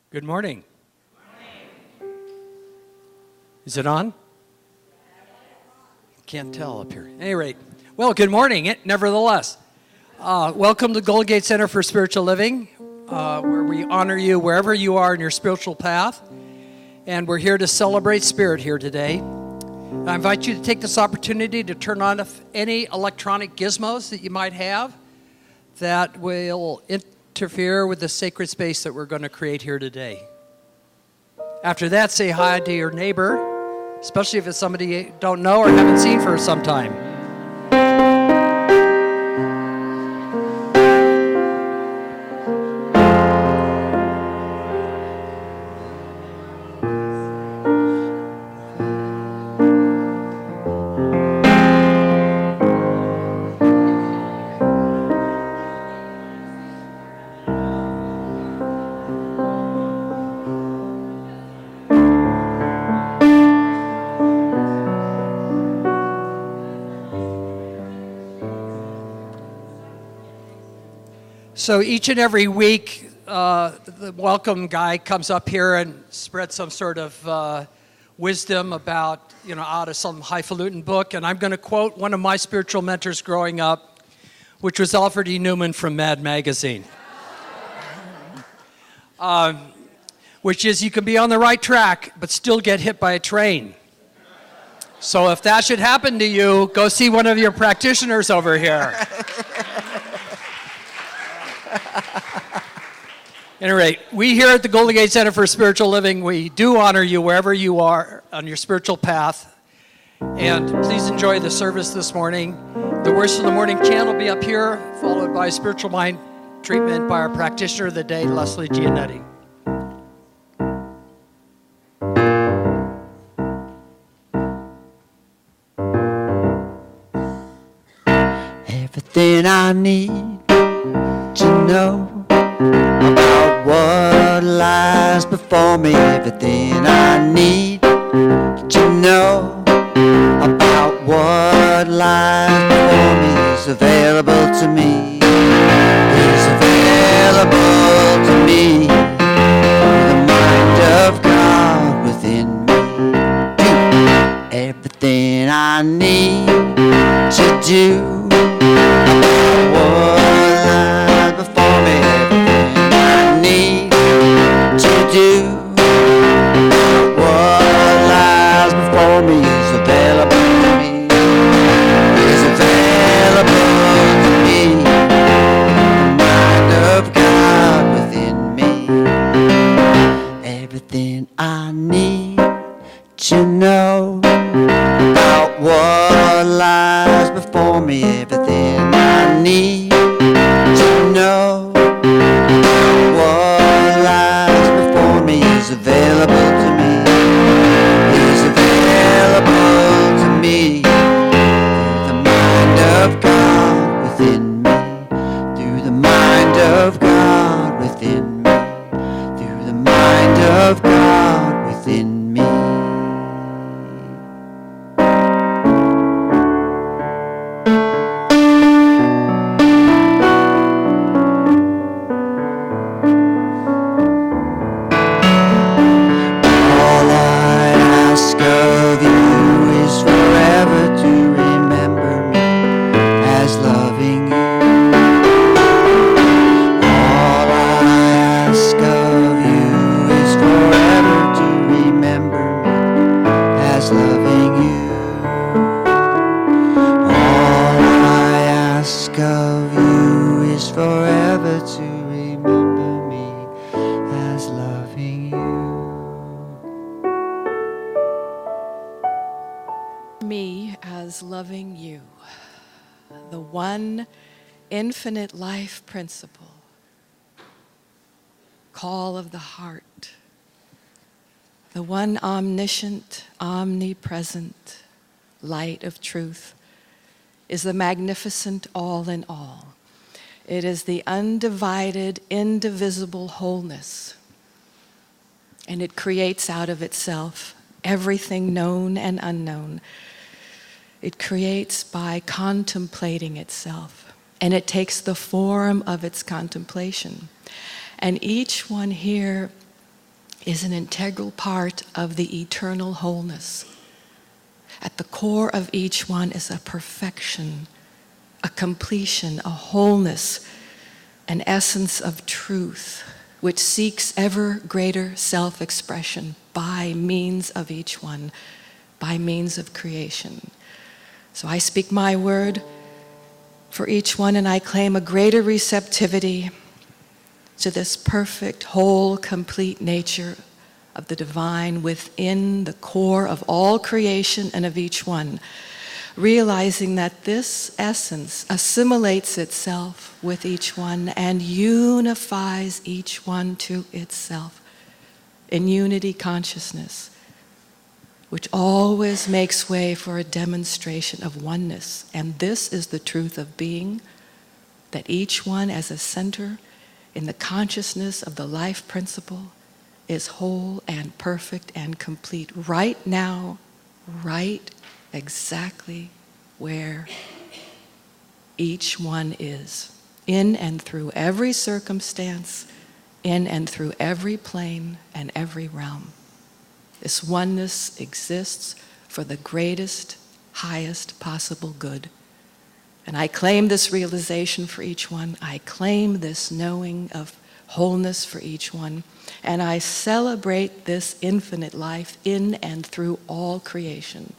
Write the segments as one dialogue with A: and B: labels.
A: Good morning. Is it on? Can't tell up here. At any rate, well, good morning, nevertheless. Welcome to Golden Gate Center for Spiritual Living, where we honor you wherever you are in your spiritual path. And we're here to celebrate Spirit here today. I invite you to take this opportunity to turn on any electronic gizmos that you might have that will interfere with the sacred space that we're going to create here today. After that, say hi to your neighbor, especially if it's somebody you don't know or haven't seen for some time. So each and every week, the welcome guy comes up here and spreads some sort of wisdom about, out of some highfalutin book. And I'm going to quote one of my spiritual mentors growing up, which was Alfred E. Newman from Mad Magazine. Which is, you can be on the right track, but still get hit by a train. So if that should happen to you, go see one of your practitioners over here. At any rate, we here at the Golden Gate Center for Spiritual Living, we do honor you wherever you are on your spiritual path. And please enjoy the service this morning. The Words of the Morning chant will be up here, followed by Spiritual Mind treatment by our practitioner of the day, Leslie Gianetti.
B: Everything I need to know about what lies before me. Everything I need to know about what lies before me is available to me. Is available to me. The mind of God within me. Everything I need to do about what lies before me. Do what lies before me is available to me, is available to me, the mind of God within me. Everything I need to know about what lies before me. Everything I need to know what lies before me is available to me, is available to me, through the mind of God within me, through the mind of God within me, through the mind of God within me.
C: Infinite life principle, call of the heart, the one omniscient, omnipresent light of truth is the magnificent all in all. It is the undivided, indivisible wholeness, and it creates out of itself everything known and unknown. It creates by contemplating itself. And it takes the form of its contemplation. And each one here is an integral part of the eternal wholeness. At the core of each one is a perfection, a completion, a wholeness, an essence of truth, which seeks ever greater self-expression by means of each one, by means of creation. So I speak my word for each one, and I claim a greater receptivity to this perfect, whole, complete nature of the divine within the core of all creation and of each one, realizing that this essence assimilates itself with each one and unifies each one to itself in unity consciousness, which always makes way for a demonstration of oneness. And this is the truth of being, that each one as a center in the consciousness of the life principle is whole and perfect and complete right now, right exactly where each one is, in and through every circumstance, in and through every plane and every realm. This oneness exists for the greatest, highest possible good. And I claim this realization for each one. I claim this knowing of wholeness for each one. And I celebrate this infinite life in and through all creation.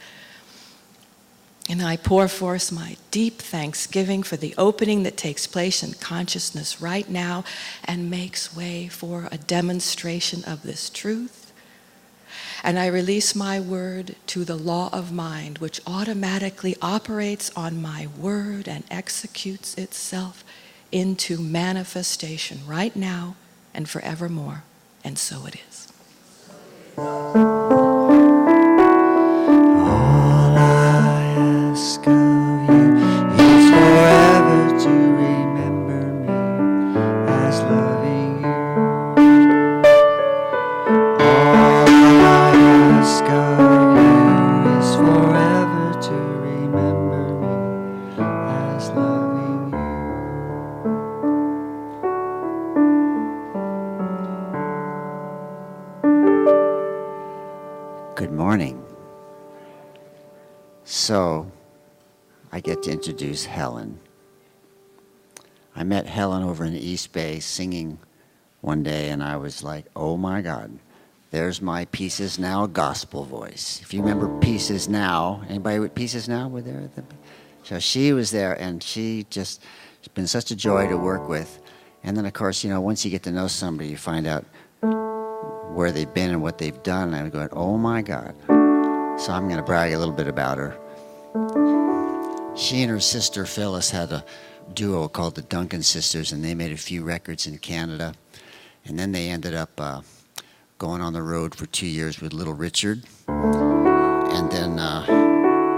C: And I pour forth my deep thanksgiving for the opening that takes place in consciousness right now and makes way for a demonstration of this truth. And I release my word to the law of mind, which automatically operates on my word and executes itself into manifestation right now and forevermore. And so it is.
B: All I ask of you is forever to remember me as loving you. All I ask of you is forever to remember me as loving you. Good morning. So, I get to introduce Helen. I met Helen over in the East Bay singing one day, and I was like, oh my God, there's my Pieces Now gospel voice. If you remember Pieces Now, anybody with Pieces Now were there? So she was there, and it's been such a joy to work with. And then, of course, once you get to know somebody, you find out where they've been and what they've done. And I'm going, oh my God. So I'm going to brag a little bit about her. She and her sister Phyllis had a duo called the Duncan Sisters, and they made a few records in Canada. And then they ended up going on the road for 2 years with Little Richard. And then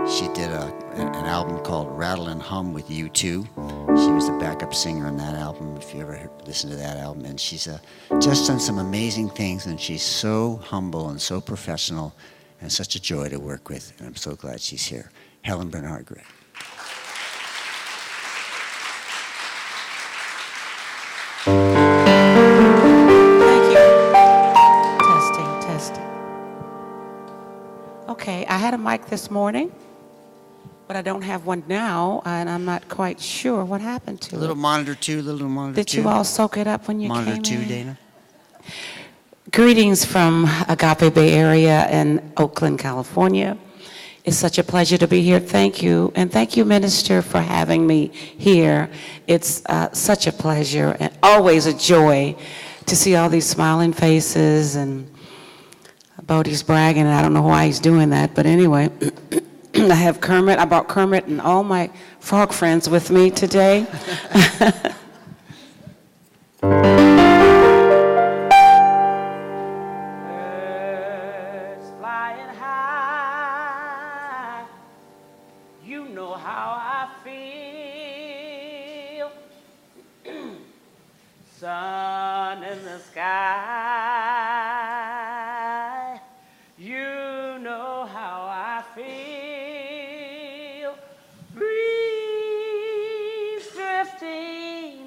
B: she did an album called Rattle and Hum with U2. She was the backup singer on that album, if you ever listened to that album. And she's just done some amazing things, and she's so humble and so professional and such a joy to work with. And I'm so glad she's here. Helen Bernard-Gray.
D: Thank you. Testing. Okay, I had a mic this morning, but I don't have one now, and I'm not quite sure what happened to it.
B: Little monitor two.
D: Did you all soak it up when you
B: monitor
D: came
B: two,
D: in?
B: Dana?
D: Greetings from Agape Bay Area in Oakland, California. It's such a pleasure to be here. Thank you. And thank you, Minister, for having me here. It's such a pleasure and always a joy to see all these smiling faces. And Bodie's bragging, and I don't know why he's doing that. But anyway, I have Kermit. I brought Kermit and all my frog friends with me today.
E: Sun in the sky, you know how I feel. Breeze drifting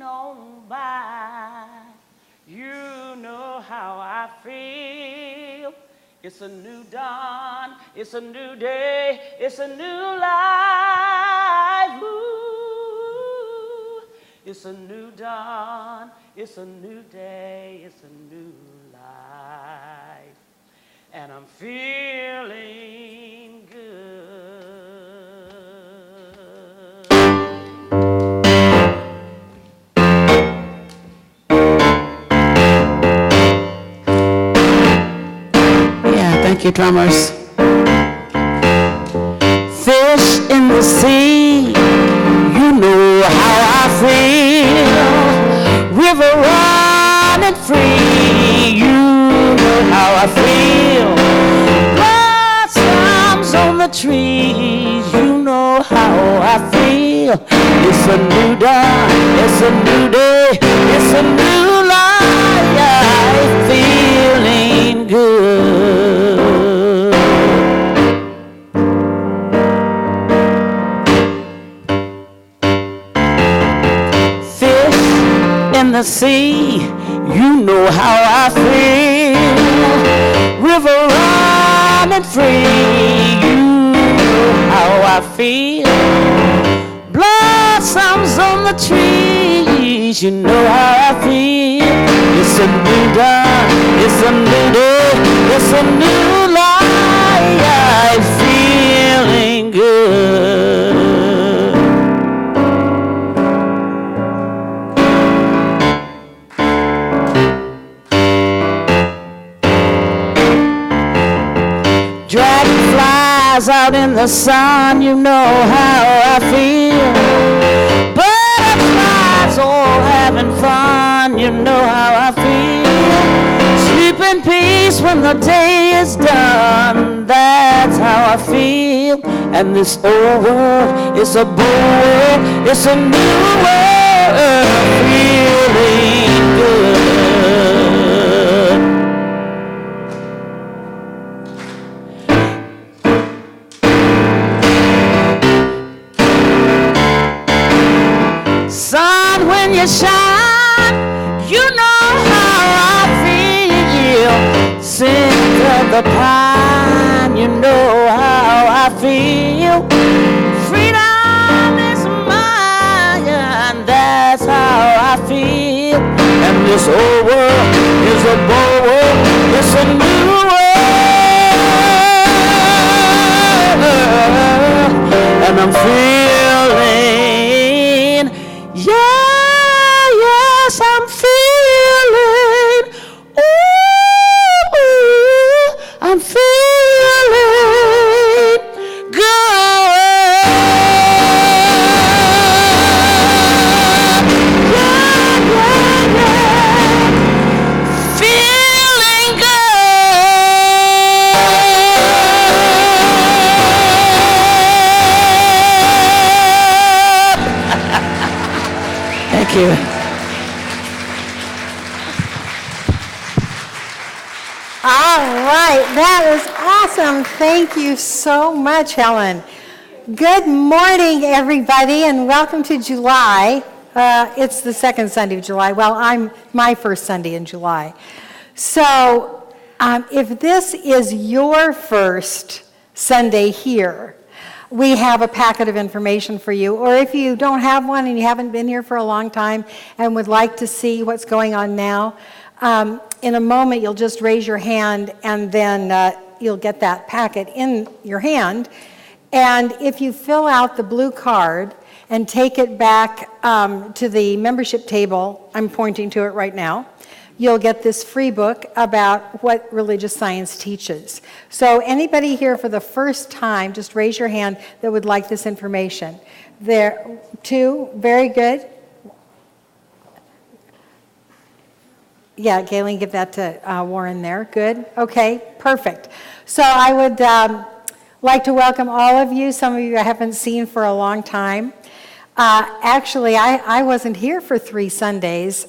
E: It's a new dawn, it's a new day, it's a new life. Ooh, it's a new dawn, it's a new day, it's a new life. And I'm feeling good.
D: Thank you, drummers. Fish in the sea, you know how I feel. River running free, you know how I feel. Blossoms on the trees, you know how I feel. It's a new dawn, it's a new day, it's a new life, feeling good. The sea, you know how I feel. River running free, you know how I feel. Blossoms on the trees, you know how I feel. It's a new dawn, it's a new day, it's a new life, feeling good. Dragonflies out in the sun, you know how I feel. Butterflies all having fun, you know how I feel. Sleep in peace when the day is done, that's how I feel. And this old world is a bold world, it's a new world, feeling good. Sun, when you shine, you know how I feel. Scent of the pine, you know how I feel. Freedom is mine, that's how I feel. And this old world is a bold world, it's a new world. And I'm feeling, yes, I'm feeling, ooh, I'm feeling good. Yeah, feeling good. Thank you.
F: All right, that is awesome. Thank you so much, Helen. Good morning, everybody, and welcome to July. It's the second Sunday of July. Well, I'm my first Sunday in July. So if this is your first Sunday here, we have a packet of information for you. Or if you don't have one and you haven't been here for a long time and would like to see what's going on now, in a moment you'll just raise your hand and then you'll get that packet in your hand. And if you fill out the blue card and take it back to the membership table, I'm pointing to it right now, you'll get this free book about what religious science teaches. So anybody here for the first time, just raise your hand that would like this information. There, two, very good. Yeah, Gaelen, give that to Warren there. Good, okay, perfect. So I would like to welcome all of you. Some of you I haven't seen for a long time. Actually, I wasn't here for 3 Sundays.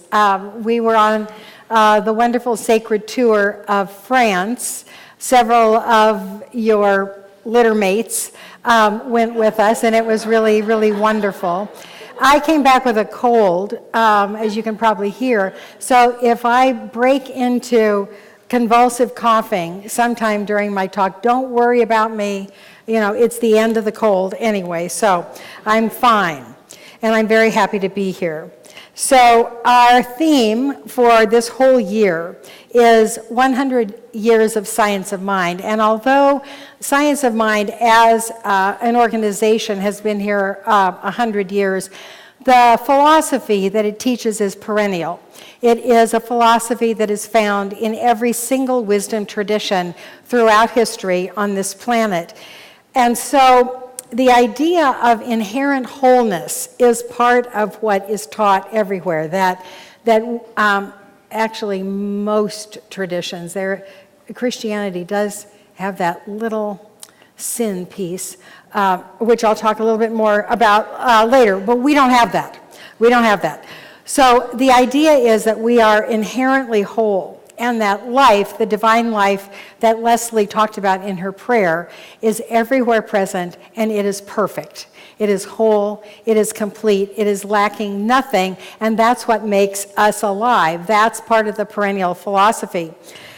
F: We were on the wonderful sacred tour of France. Several of your litter mates went with us, and it was really, really wonderful. I came back with a cold, as you can probably hear. So if I break into convulsive coughing sometime during my talk. Don't worry about me. You know, it's the end of the cold anyway, so I'm fine. And I'm very happy to be here. So our theme for this whole year is 100 years of science of mind. And although Science of Mind as an organization has been here 100 years, the philosophy that it teaches is perennial. It is a philosophy that is found in every single wisdom tradition throughout history on this planet. And so the idea of inherent wholeness is part of what is taught everywhere, that actually most traditions, Christianity does have that little sin piece, which I'll talk a little bit more about later, but we don't have that. We don't have that. So the idea is that we are inherently whole, and that life, the divine life that Leslie talked about in her prayer, is everywhere present, and it is perfect. It is whole, it is complete, it is lacking nothing, and that's what makes us alive. That's part of the perennial philosophy.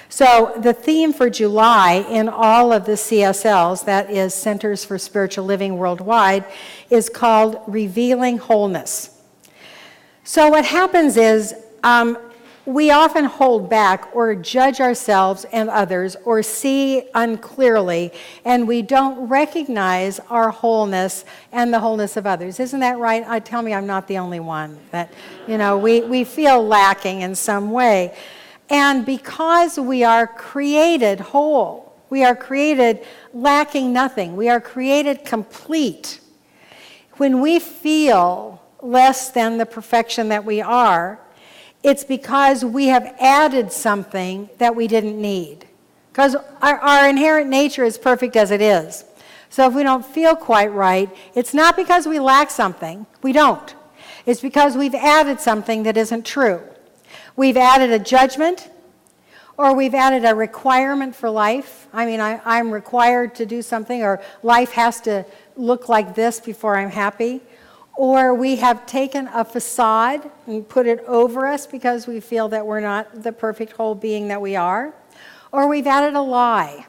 F: So the theme for July in all of the CSLs, that is Centers for Spiritual Living Worldwide, is called Revealing Wholeness. So what happens is we often hold back or judge ourselves and others or see unclearly, and we don't recognize our wholeness and the wholeness of others. Isn't that right? Tell me I'm not the only one that, you know, we feel lacking in some way. And because we are created whole, we are created lacking nothing, we are created complete. When we feel less than the perfection that we are, it's because we have added something that we didn't need. Because our inherent nature is perfect as it is. So if we don't feel quite right, it's not because we lack something. We don't. It's because we've added something that isn't true. We've added a judgment, or we've added a requirement for life. I mean, I'm required to do something, or life has to look like this before I'm happy. Or we have taken a facade and put it over us because we feel that we're not the perfect whole being that we are. Or we've added a lie.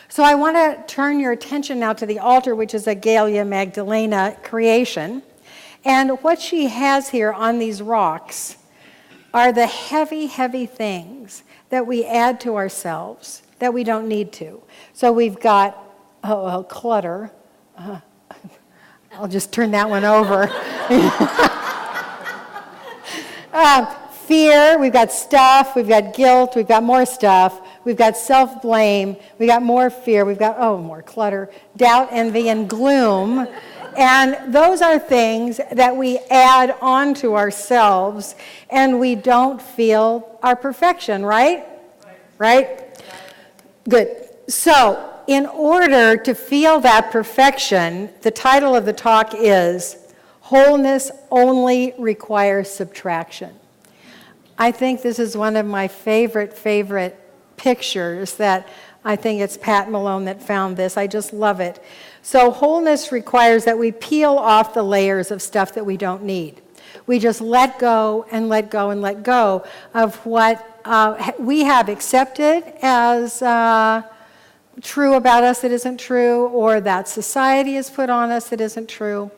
F: So I want to turn your attention now to the altar, which is a Gaelen Magdalena creation. And what she has here on these rocks are the heavy, heavy things that we add to ourselves that we don't need to. So we've got clutter. I'll just turn that one over. Fear, we've got stuff, we've got guilt, we've got more stuff, we've got self-blame, we've got more fear, we've got, more clutter, doubt, envy, and gloom. And those are things that we add onto ourselves, and we don't feel our perfection, right? Right? Good. So, in order to feel that perfection, the title of the talk is Wholeness Only Requires Subtraction. I think this is one of my favorite pictures that I think it's Pat Malone that found this. I just love it. So wholeness requires that we peel off the layers of stuff that we don't need. We just let go and let go and let go of what we have accepted as true about us that isn't true, or that society has put on us that isn't true.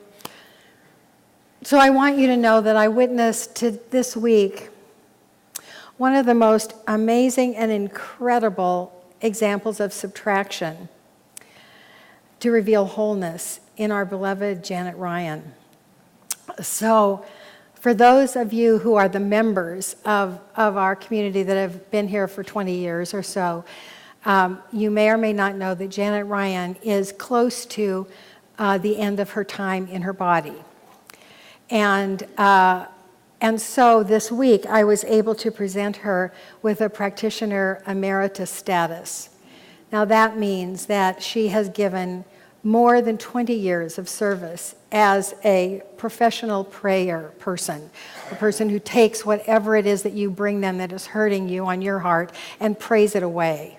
F: So I want you to know that I witnessed this week one of the most amazing and incredible examples of subtraction to reveal wholeness in our beloved Janet Ryan. So for those of you who are the members of our community that have been here for 20 years or so, you may or may not know that Janet Ryan is close to the end of her time in her body. And so this week I was able to present her with a practitioner emeritus status. Now that means that she has given more than 20 years of service as a professional prayer person, a person who takes whatever it is that you bring them that is hurting you on your heart and prays it away.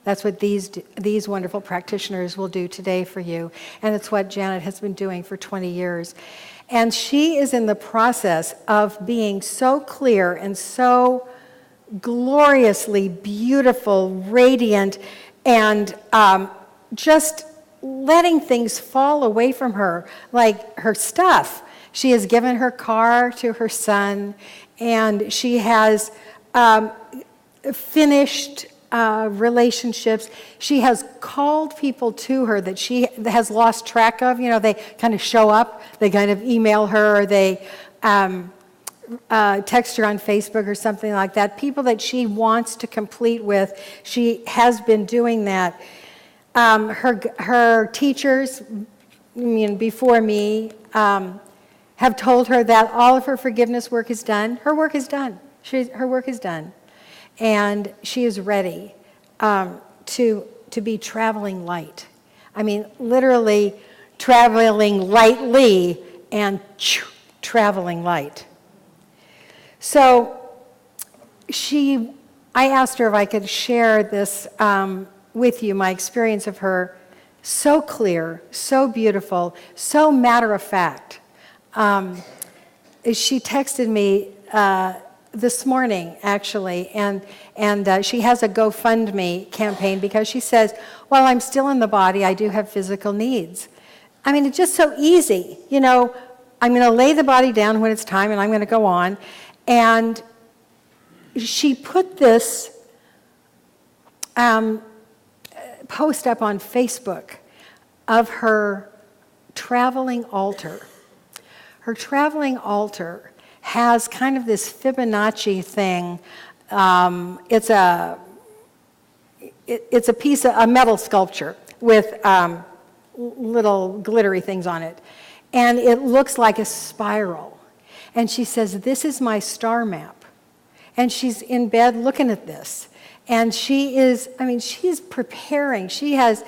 F: That's what these wonderful practitioners will do today for you. And it's what Janet has been doing for 20 years. And she is in the process of being so clear and so gloriously beautiful, radiant, and just letting things fall away from her, like her stuff. She has given her car to her son, and she has finished relationships. She has called people to her that she has lost track of. You know, they kind of show up, they kind of email her, or they text her on Facebook or something like that. People that she wants to complete with, she has been doing that. Her teachers, before me, have told her that all of her forgiveness work is done. Her work is done. Her work is done. And she is ready to be traveling light. I mean, literally traveling lightly and traveling light. So I asked her if I could share this with you, my experience of her. So clear, so beautiful, so matter of fact. She texted me this morning, actually, and she has a GoFundMe campaign because she says, while I'm still in the body, I do have physical needs. I mean, it's just so easy. You know, I'm going to lay the body down when it's time, and I'm going to go on. And she put this post up on Facebook of her traveling altar. Her traveling altar has kind of this Fibonacci thing. It's a piece of a metal sculpture with little glittery things on it, and it looks like a spiral. And she says, "This is my star map," and she's in bed looking at this, and she's preparing. She has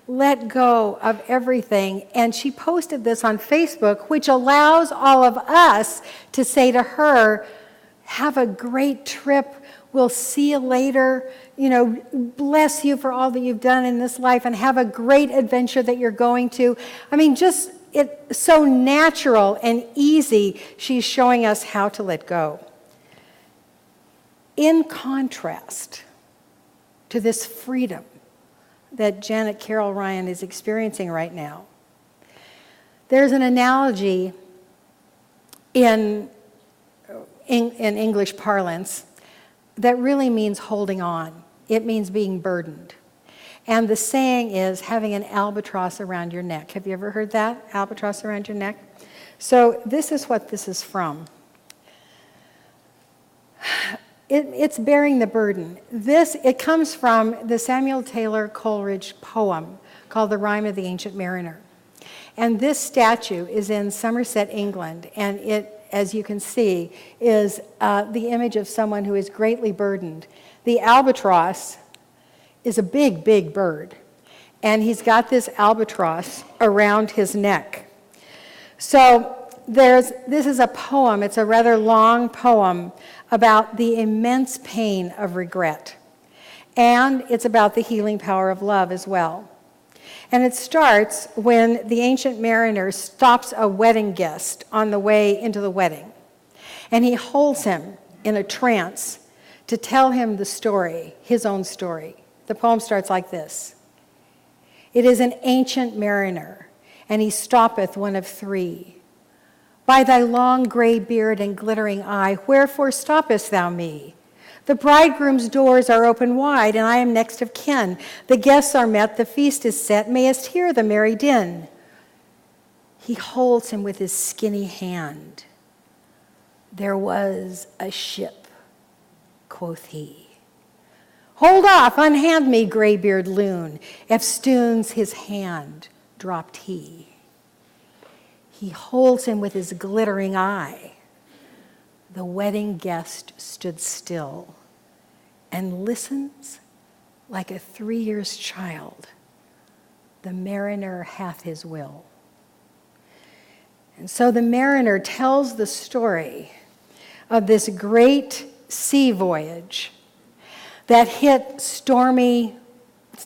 F: let go of everything. And she posted this on Facebook, which allows all of us to say to her, have a great trip. We'll see you later. You know, bless you for all that you've done in this life, and have a great adventure that you're going to. I mean, just it's so natural and easy. She's showing us how to let go. In contrast to this freedom that Janet Karyl Ryan is experiencing right now, there's an analogy in English parlance that really means holding on. It means being burdened. And the saying is having an albatross around your neck. Have you ever heard that? Albatross around your neck? So this is what this is from. It's bearing the burden. It comes from the Samuel Taylor Coleridge poem called The Rime of the Ancient Mariner. And this statue is in Somerset, England, and it, as you can see, is the image of someone who is greatly burdened. The albatross is a big, big bird, and he's got this albatross around his neck. So this is a poem. It's a rather long poem about the immense pain of regret. And it's about the healing power of love as well. And it starts when the ancient mariner stops a wedding guest on the way into the wedding. And he holds him in a trance to tell him the story, his own story. The poem starts like this. It is an ancient mariner, and he stoppeth one of three. By thy long gray beard and glittering eye, wherefore stoppest thou me? The bridegroom's doors are open wide, and I am next of kin. The guests are met, the feast is set, mayest hear the merry din. He holds him with his skinny hand. There was a ship, quoth he. Hold off, unhand me, graybeard loon. Eftsoons his hand dropped he. He holds him with his glittering eye. The wedding guest stood still and listens like a 3-year child. The mariner hath his will. And so the mariner tells the story of this great sea voyage that hit stormy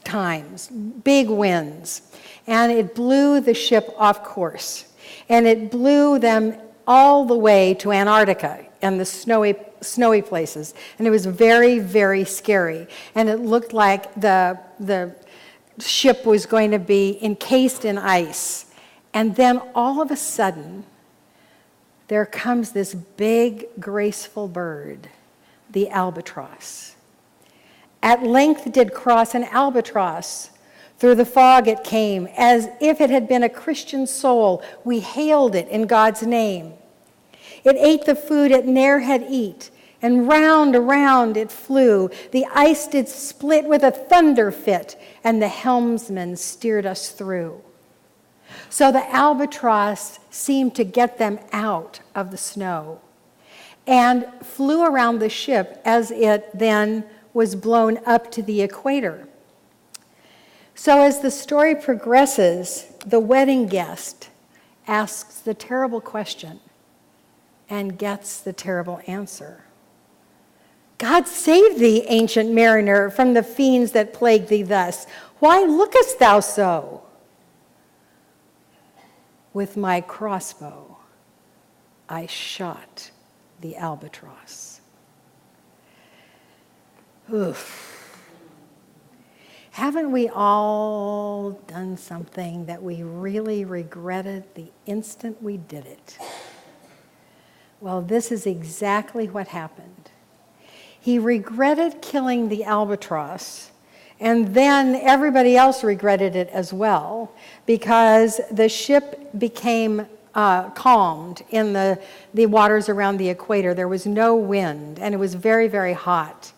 F: times, big winds, and it blew the ship off course. And it blew them all the way to Antarctica and the snowy snowy places. And it was very, very scary. And it looked like the ship was going to be encased in ice. And then all of a sudden, there comes this big, graceful bird, the albatross. At length did cross an albatross. Through the fog it came, as if it had been a Christian soul. We hailed it in God's name. It ate the food it ne'er had eat, and round around it flew. The ice did split with a thunder fit, and the helmsman steered us through. So the albatross seemed to get them out of the snow and flew around the ship as it then was blown up to the equator. So as the story progresses, the wedding guest asks the terrible question and gets the terrible answer. God save thee, ancient mariner, from the fiends that plague thee thus. Why lookest thou so? With my crossbow, I shot the albatross. Oof. Haven't we all done something that we really regretted the instant we did it? Well, this is exactly what happened. He regretted killing the albatross, and then everybody else regretted it as well, because the ship became calmed in the waters around the equator. There was no wind, and it was very, very hot.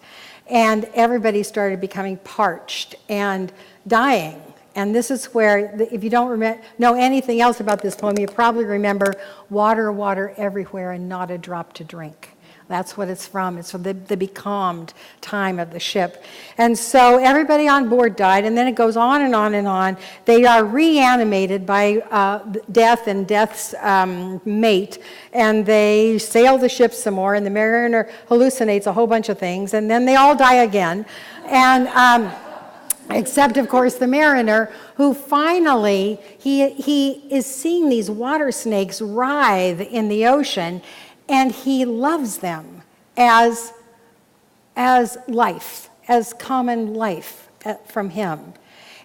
F: And everybody started becoming parched and dying. And this is where, if you don't know anything else about this poem, you probably remember water, water everywhere and not a drop to drink. That's what it's from. It's from the becalmed time of the ship. And so everybody on board died, and then it goes on and on and on. They are reanimated by death and death's mate, and they sail the ship some more, and the mariner hallucinates a whole bunch of things, and then they all die again. And except, of course, the mariner, who finally, he is seeing these water snakes writhe in the ocean, and he loves them as life, as common life from him.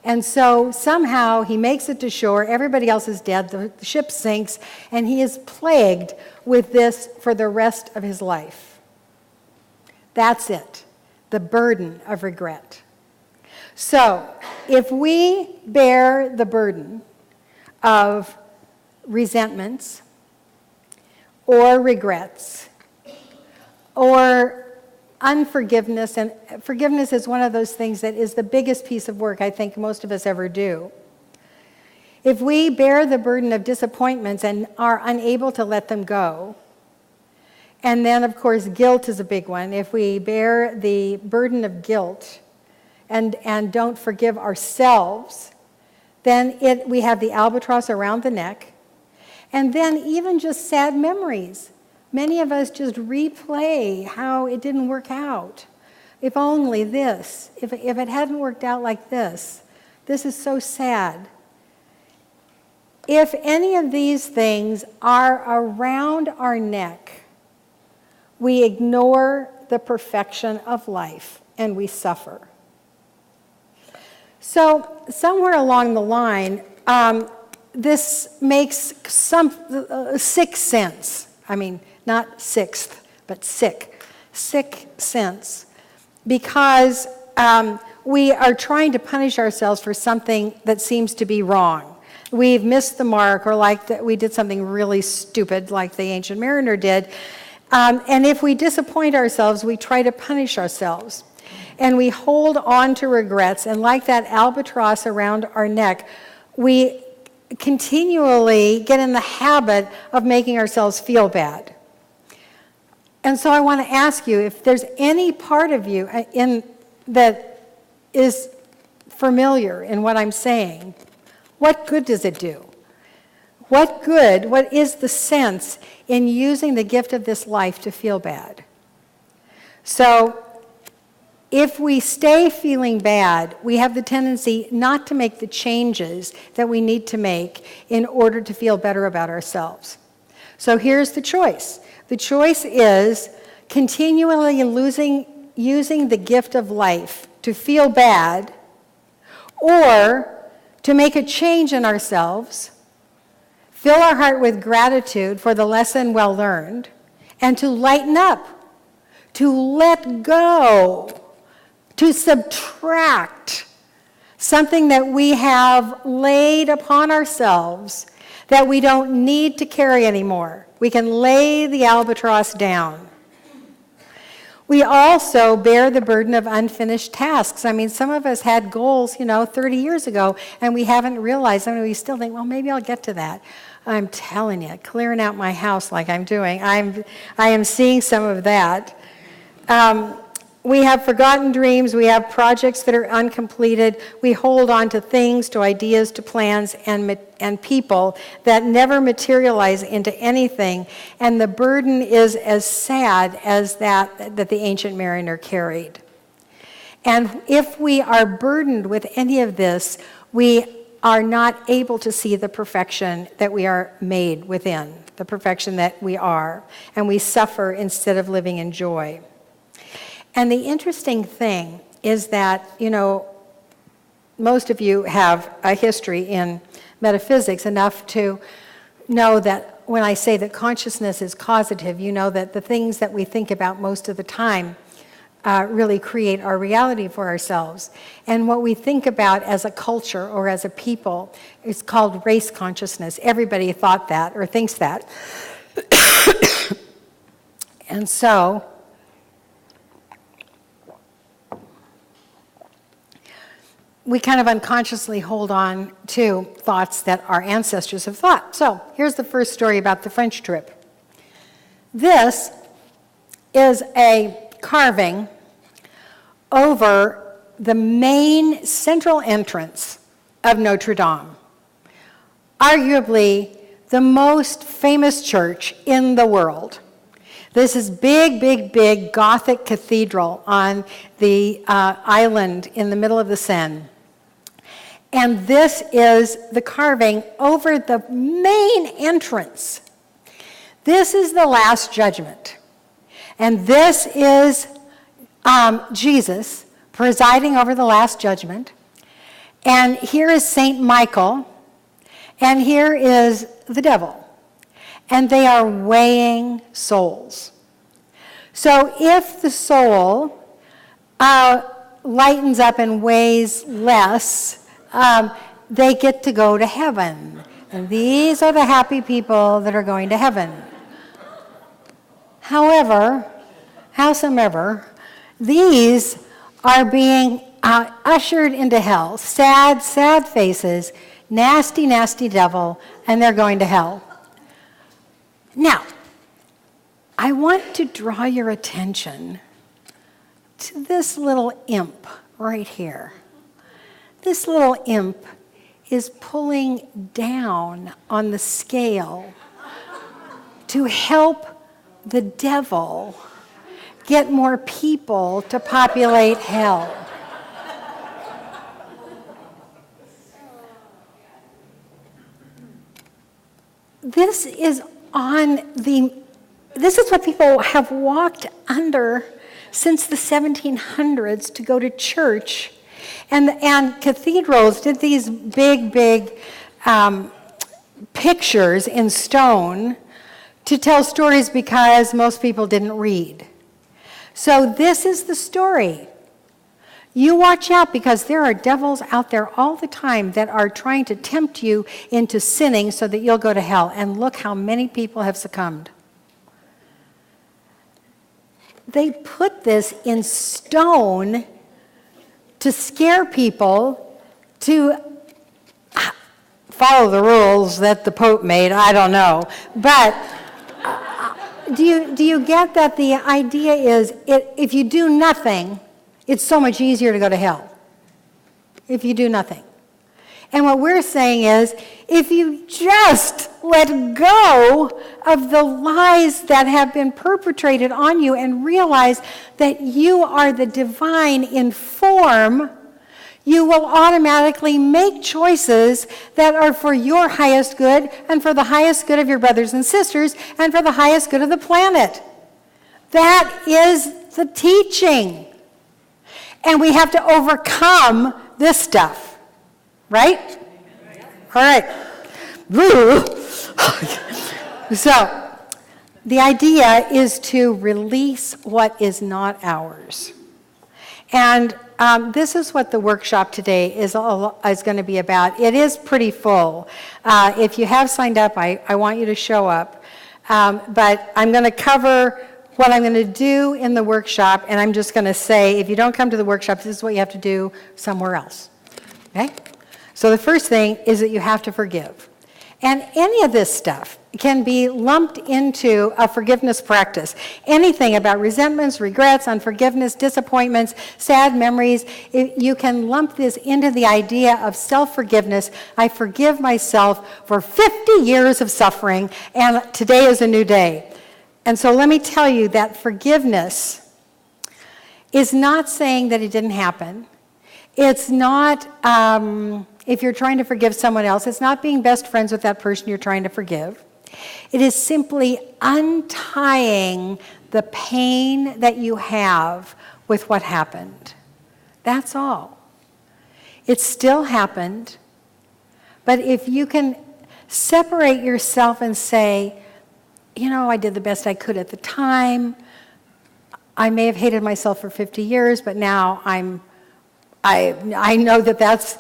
F: And so somehow he makes it to shore, everybody else is dead, the ship sinks, and he is plagued with this for the rest of his life. That's it, the burden of regret. So if we bear the burden of resentments, or regrets, or unforgiveness, and forgiveness is one of those things that is the biggest piece of work I think most of us ever do. If we bear the burden of disappointments and are unable to let them go, and then of course guilt is a big one. If we bear the burden of guilt and don't forgive ourselves, then we have the albatross around the neck. And then even just sad memories. Many of us just replay how it didn't work out. If only this, if it hadn't worked out like this is so sad. If any of these things are around our neck, we ignore the perfection of life and we suffer. So somewhere along the line, this makes some sick sense. I mean, not sixth, but sick sense. Because we are trying to punish ourselves for something that seems to be wrong. We've missed the mark, or we did something really stupid like the ancient mariner did. And if we disappoint ourselves, we try to punish ourselves. And we hold on to regrets, and like that albatross around our neck, we continually get in the habit of making ourselves feel bad. And so I want to ask you, if there's any part of you that is familiar in what I'm saying, what good does it do? What is the sense in using the gift of this life to feel bad? So if we stay feeling bad, we have the tendency not to make the changes that we need to make in order to feel better about ourselves. So here's the choice. The choice is, continually using the gift of life to feel bad or to make a change in ourselves, fill our heart with gratitude for the lesson well learned, and to lighten up, to let go, to subtract something that we have laid upon ourselves that we don't need to carry anymore. We can lay the albatross down. We also bear the burden of unfinished tasks. I mean, some of us had goals, 30 years ago, and we haven't realized. I mean, we still think, well, maybe I'll get to that. I'm telling you, clearing out my house like I'm doing, I am seeing some of that. We have forgotten dreams. We have projects that are uncompleted. We hold on to things, to ideas, to plans, and people that never materialize into anything. And the burden is as sad as that the ancient mariner carried. And if we are burdened with any of this, we are not able to see the perfection that we are made within, the perfection that we are. And we suffer instead of living in joy. And the interesting thing is that, most of you have a history in metaphysics enough to know that when I say that consciousness is causative, you know that the things that we think about most of the time really create our reality for ourselves. And what we think about as a culture or as a people is called race consciousness. Everybody thought that or thinks that. And so we kind of unconsciously hold on to thoughts that our ancestors have thought. So here's the first story about the French trip. This is a carving over the main central entrance of Notre Dame, arguably the most famous church in the world. This is big Gothic cathedral on the island in the middle of the Seine. And this is the carving over the main entrance. This is the Last Judgment. And this is Jesus presiding over the Last Judgment. And here is St. Michael. And here is the devil. And they are weighing souls. So if the soul lightens up and weighs less, they get to go to heaven. And these are the happy people that are going to heaven. Howsoever, these are being ushered into hell. Sad faces, nasty devil, and they're going to hell. Now, I want to draw your attention to this little imp right here. This little imp is pulling down on the scale to help the devil get more people to populate hell. This is what people have walked under since the 1700s to go to church. And cathedrals did these big pictures in stone to tell stories because most people didn't read. So this is the story. You watch out because there are devils out there all the time that are trying to tempt you into sinning so that you'll go to hell. And look how many people have succumbed. They put this in stone to scare people to follow the rules that the Pope made. I don't know. But do you get that the idea is if you do nothing, it's so much easier to go to hell if you do nothing. And what we're saying is, if you just let go of the lies that have been perpetrated on you and realize that you are the divine in form, you will automatically make choices that are for your highest good and for the highest good of your brothers and sisters and for the highest good of the planet. That is the teaching. And we have to overcome this stuff, right? All right. So, the idea is to release what is not ours. And this is what the workshop today is going to be about. It is pretty full. If you have signed up, I want you to show up. But I'm going to cover what I'm going to do in the workshop, and I'm just going to say, if you don't come to the workshop, this is what you have to do somewhere else. Okay? So the first thing is that you have to forgive. And any of this stuff can be lumped into a forgiveness practice. Anything about resentments, regrets, unforgiveness, disappointments, sad memories, you can lump this into the idea of self-forgiveness. I forgive myself for 50 years of suffering, and today is a new day. And so let me tell you that forgiveness is not saying that it didn't happen. It's not, if you're trying to forgive someone else, it's not being best friends with that person you're trying to forgive. It is simply untying the pain that you have with what happened. That's all. It still happened, but if you can separate yourself and say, you know, I did the best I could at the time. I may have hated myself for 50 years, but now I know that that's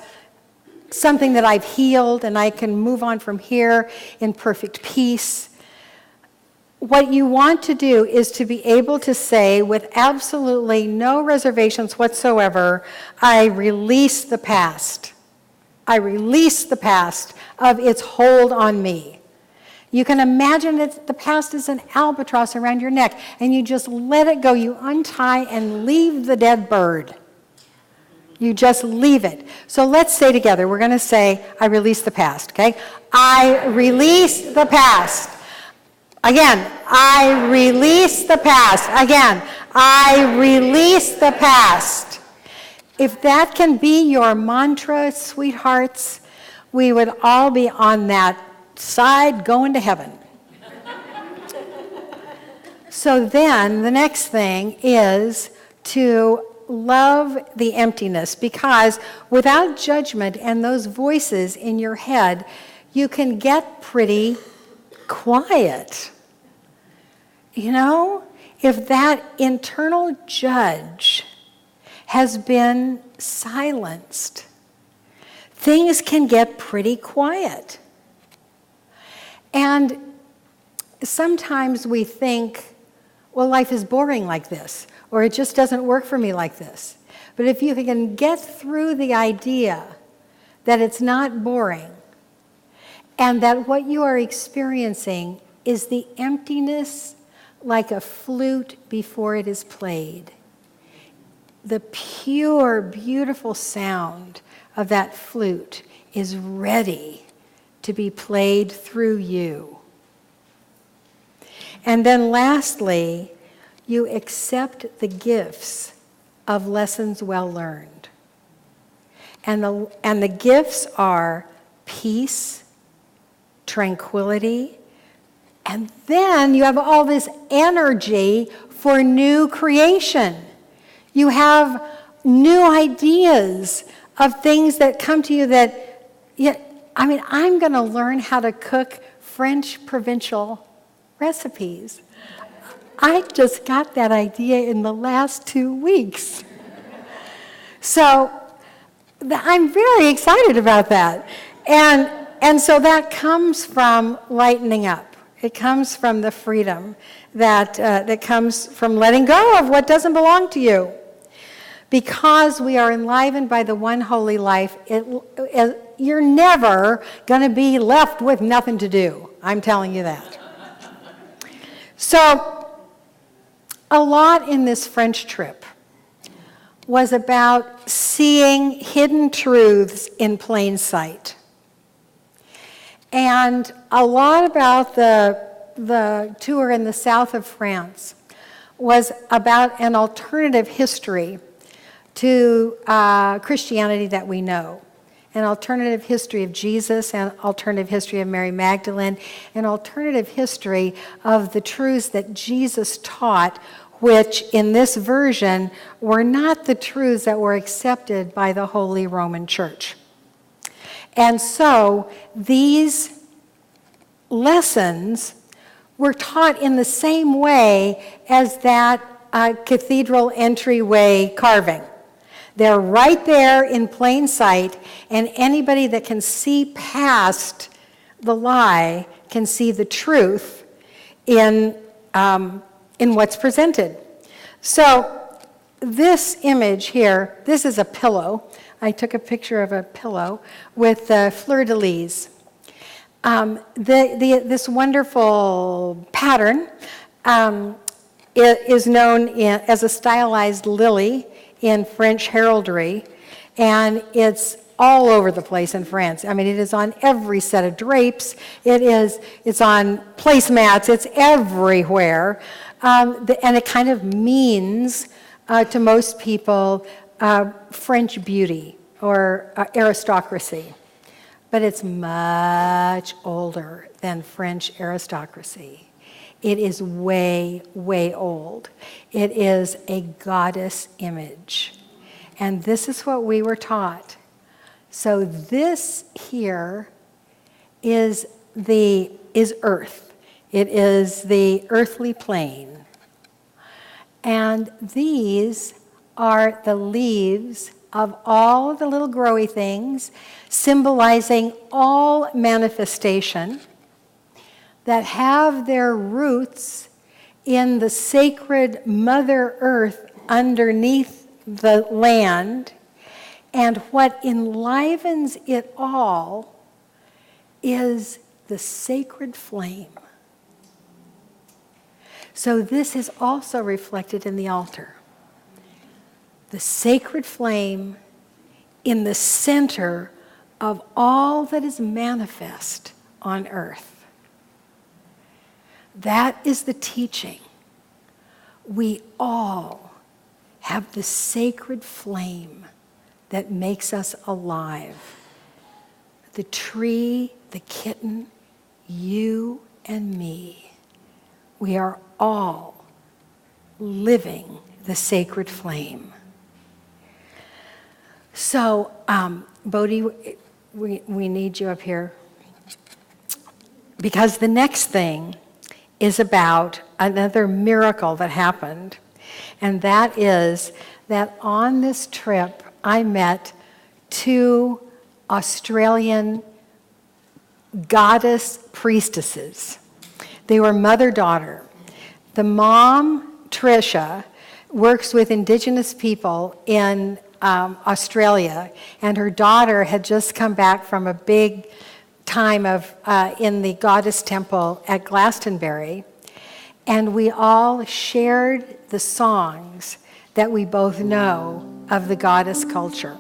F: something that I've healed, and I can move on from here in perfect peace. What you want to do is to be able to say with absolutely no reservations whatsoever, I release the past. I release the past of its hold on me. You can imagine that the past is an albatross around your neck, and you just let it go. You untie and leave the dead bird. You just leave it. So let's say together, we're going to say, I release the past, okay? I release the past. Again, I release the past. Again, I release the past. If that can be your mantra, sweethearts, we would all be on that side going to heaven. So then the next thing is to love the emptiness, because without judgment and those voices in your head, you can get pretty quiet. You know, if that internal judge has been silenced, things can get pretty quiet. And sometimes we think, well, life is boring like this, or it just doesn't work for me like this. But if you can get through the idea that it's not boring, and that what you are experiencing is the emptiness like a flute before it is played, the pure, beautiful sound of that flute is ready to be played through you. And then lastly, you accept the gifts of lessons well learned. And the gifts are peace, tranquility, and then you have all this energy for new creation. You have new ideas of things that come to you that, I'm going to learn how to cook French provincial recipes. I just got that idea in the last 2 weeks. So I'm very excited about that. And so that comes from lightening up. It comes from the freedom that comes from letting go of what doesn't belong to you. Because we are enlivened by the one holy life, you're never going to be left with nothing to do. I'm telling you that. So, a lot in this French trip was about seeing hidden truths in plain sight. And a lot about the tour in the south of France was about an alternative history to Christianity that we know. An alternative history of Jesus, an alternative history of Mary Magdalene, an alternative history of the truths that Jesus taught which in this version were not the truths that were accepted by the Holy Roman Church. And so these lessons were taught in the same way as that cathedral entryway carving. They're right there in plain sight, and anybody that can see past the lie can see the truth in what's presented. So this image here, this is a pillow. I took a picture of a pillow with fleur-de-lis. This wonderful pattern is known as a stylized lily in French heraldry, and it's all over the place in France. I mean, it is on every set of drapes. It's on placemats. It's everywhere, and it kind of means to most people French beauty or aristocracy. But it's much older than French aristocracy. It is way, way old. It is a goddess image. And this is what we were taught. So this here is earth. It is the earthly plane. And these are the leaves of all of the little growy things, symbolizing all manifestation that have their roots in the sacred Mother Earth underneath the land. And what enlivens it all is the sacred flame. So this is also reflected in the altar. The sacred flame in the center of all that is manifest on earth. That is the teaching. We all have the sacred flame that makes us alive. The tree, the kitten, you and me. We are all living the sacred flame. So, Bodhi, we need you up here. Because the next thing is about another miracle that happened. And that is that on this trip, I met 2 Australian goddess priestesses. They were mother-daughter. The mom, Tricia, works with Indigenous people in Australia, and her daughter had just come back from a big time of in the goddess temple at Glastonbury, and we all shared the songs that we both know of the goddess culture.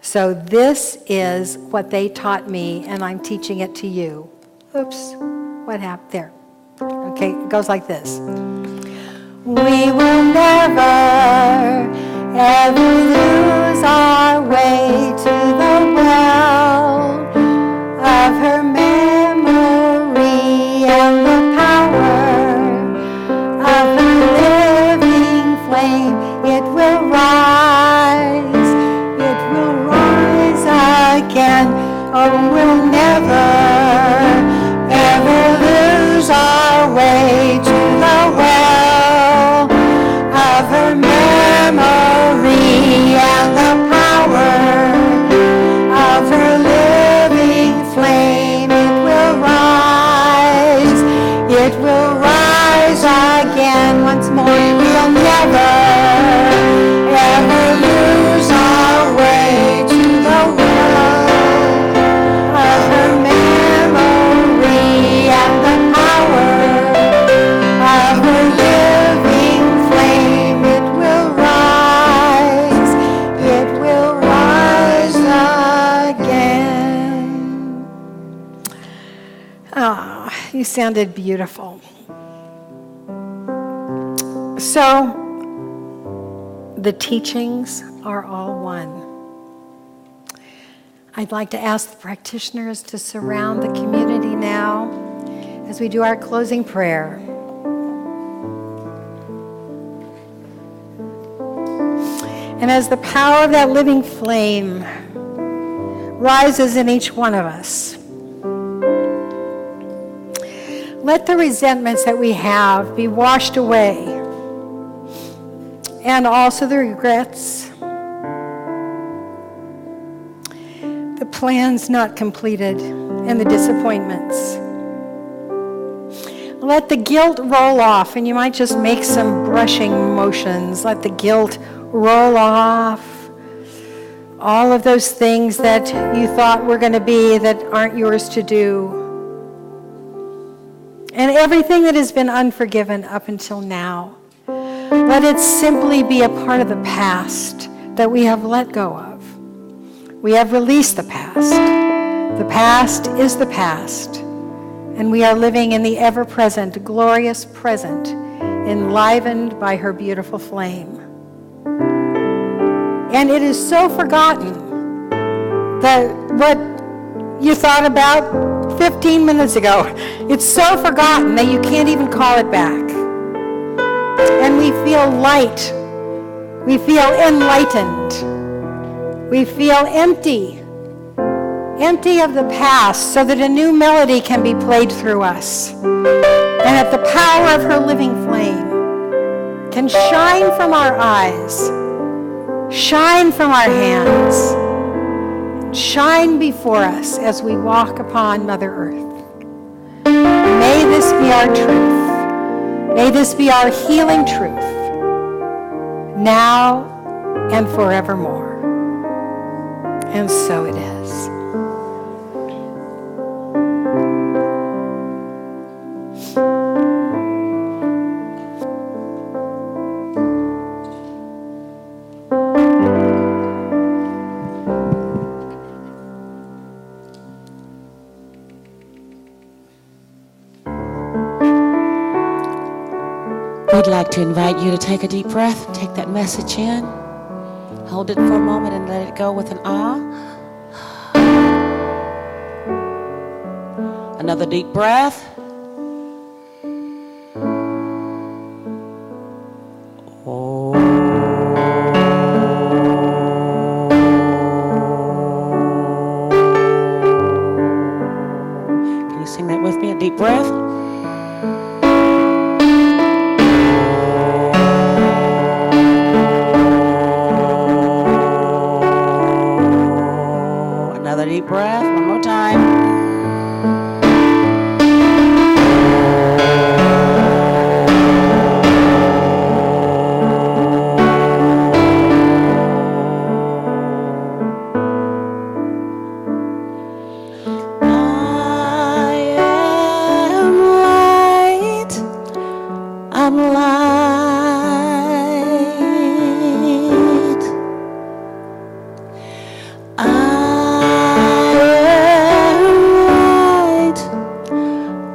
F: So this is what they taught me, and I'm teaching it to you. Oops, what happened there? Okay, it goes like this. We will never, ever lose our way to the well of her memory and the power of her living flame. It will rise again. Oh, we'll never, ever lose our way to the well of her memory and the power of her living flame. It will rise again. Once more, we'll never, ever lose our way to the well of her memory and the power of her living flame. It will rise again. Ah, you sounded beautiful. So, the teachings are all one. I'd like to ask the practitioners to surround the community now as we do our closing prayer. And as the power of that living flame rises in each one of us, let the resentments that we have be washed away, and also the regrets, the plans not completed, and the disappointments. Let the guilt roll off, and you might just make some brushing motions. Let the guilt roll off. All of those things that you thought were going to be that aren't yours to do. And everything that has been unforgiven up until now. Let it simply be a part of the past that we have let go of. We have released the past. The past is the past. And we are living in the ever-present, glorious present, enlivened by her beautiful flame. And it is so forgotten that what you thought about 15 minutes ago, it's so forgotten that you can't even call it back. And we feel light. We feel enlightened. We feel empty. Empty of the past, so that a new melody can be played through us. And that the power of her living flame can shine from our eyes, shine from our hands, shine before us as we walk upon Mother Earth. May this be our truth. May this be our healing truth, now and forevermore. And so it is.
D: We'd like to invite you to take a deep breath, take that message in, hold it for a moment and let it go with an ah. Another deep breath. Oh. Can you sing that with me? A deep breath. Deep breath, one more time. I'm light.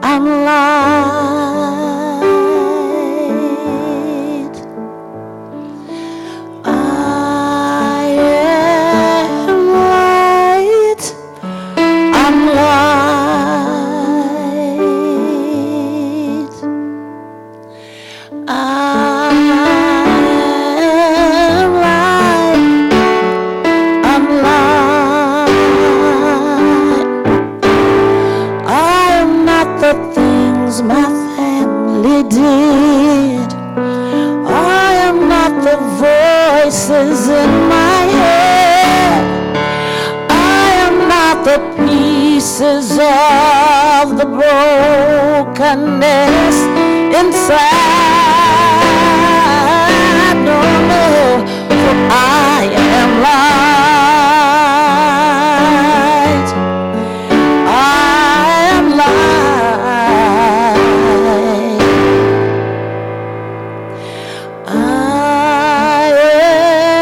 D: I'm light. I am light. I'm light. I am light. I'm light. I am not the things my family did. I am not the voices in my head. I am not the pieces of the brokenness inside. No, no, for I am light. I am light. I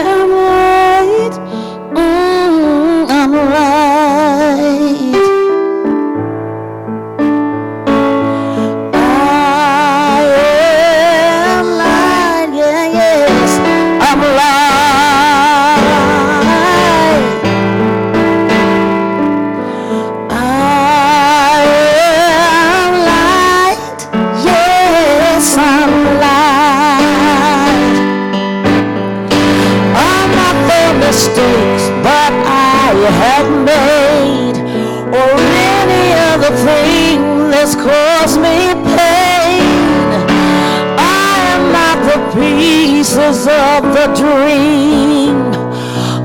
D: am light. I'm light. I
G: the thing that's caused me pain. I am not the pieces of the dream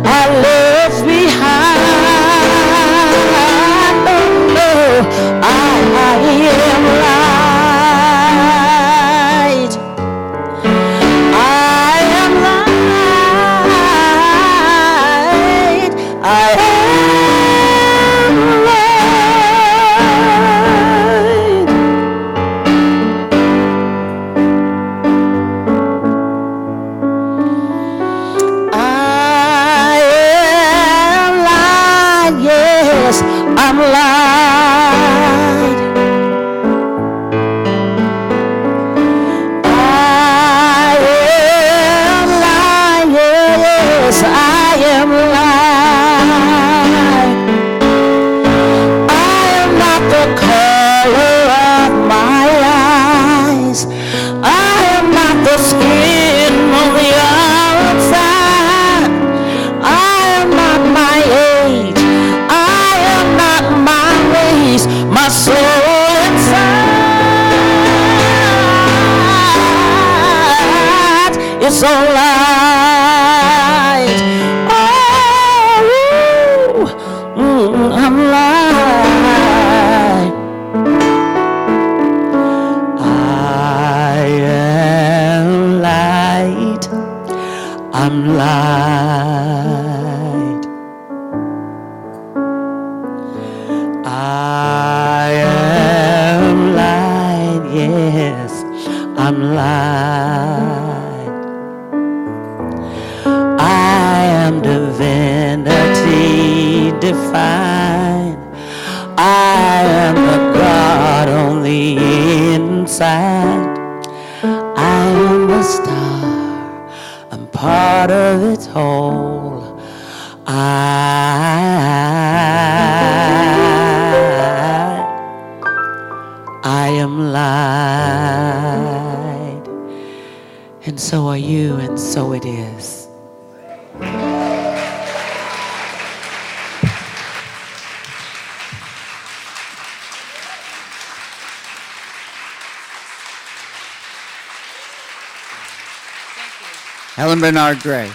G: I left behind. Oh no, I am light. I am light. I am light. I am light. Yes, I'm light. I am light. Yes, I am light. I am not the color of my eyes. I am not the skin on the outside. I am not my age. I am not my race. My soul inside is so light. Oh, I'm light. I am light. I'm light. I am light. Yes, I'm light. I am divinity divine. I am the God on the inside. I am the star. I'm part of its whole. I am light. And so are you, and so it is.
B: Helen Bernard Gray.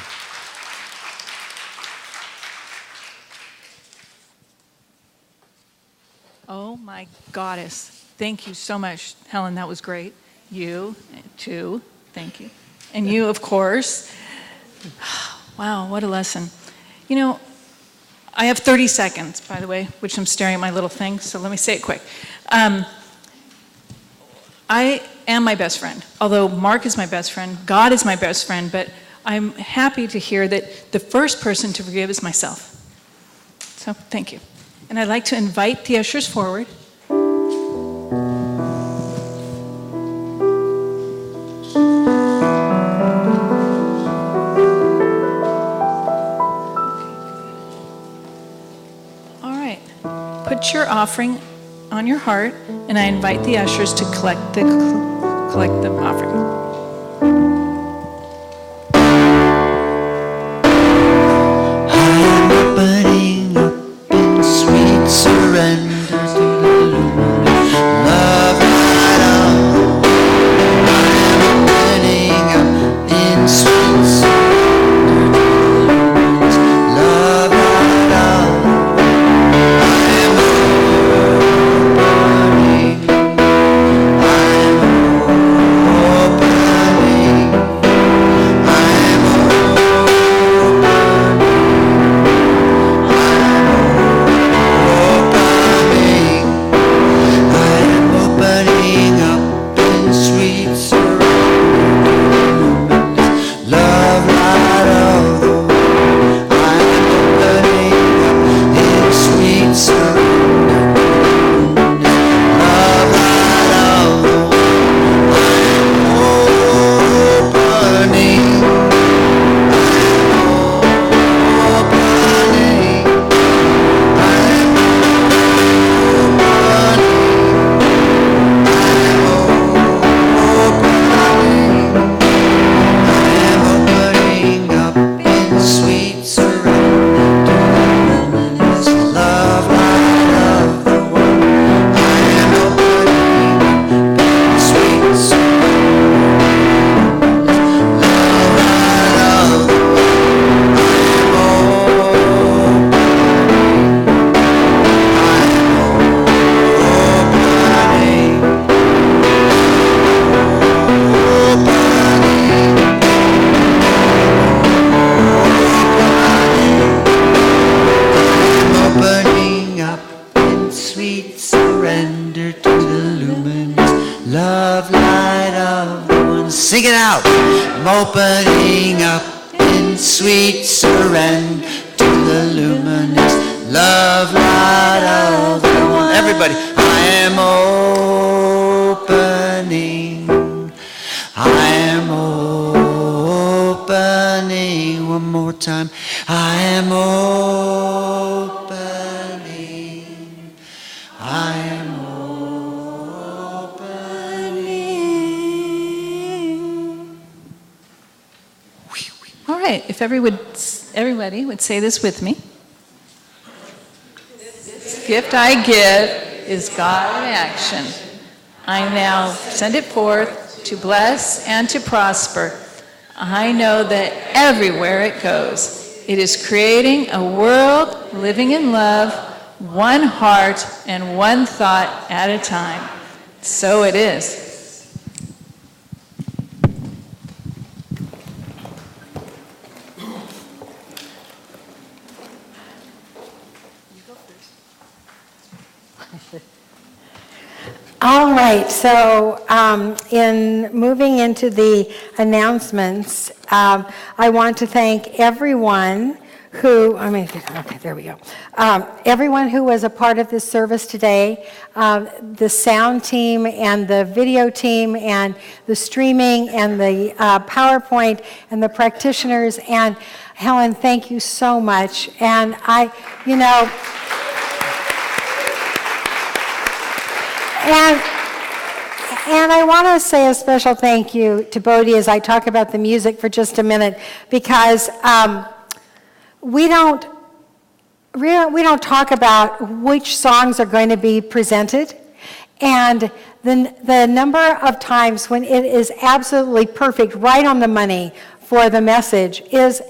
H: Oh my goddess. Thank you so much, Helen. That was great. You, too. Thank you. And you, of course. Wow, what a lesson. You know, I have 30 seconds, by the way, which I'm staring at my little thing, so let me say it quick. I am my best friend. Although Mark is my best friend, God is my best friend, but I'm happy to hear that the first person to forgive is myself. So, thank you. And I'd like to invite the ushers forward. All right. Put your offering on your heart, and I invite the ushers to collect the offering.
B: Opening up in sweet surrender to the luminous love light on. I am opening up in sweet surrender to the luminous love light on. I am opening. I am opening. surrender to the luminous love light of the one. Sing it out. I'm opening up in sweet surrender to the luminous love light of the one. Everybody, I am opening. I am opening. One more time. I am opening. I am opening.
H: All right, if everybody would say this with me. This gift I give is God in action. I now send it forth to bless and to prosper. I know that everywhere it goes, it is creating a world living in love, one heart and one thought at a time. So it is.
F: All right, so in moving into the announcements, I want to thank everyone who, okay, there we go. Everyone who was a part of this service today, the sound team and the video team and the streaming and the PowerPoint and the practitioners. And Helen, thank you so much. And And I want to say a special thank you to Bodhi as I talk about the music for just a minute, because we don't talk about which songs are going to be presented, and the number of times when it is absolutely perfect, right on the money for the message is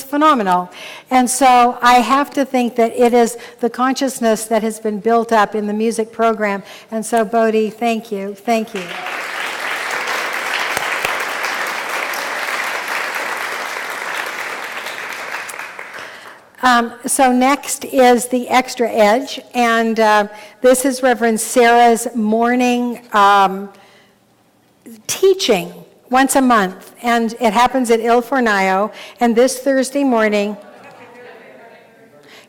F: phenomenal. And so I have to think that it is the consciousness that has been built up in the music program. And so Bodhi, thank you. Thank you. So next is the Extra Edge, and this is Reverend Sarah's morning teaching once a month, and it happens at Il Fornaio, and this Thursday morning,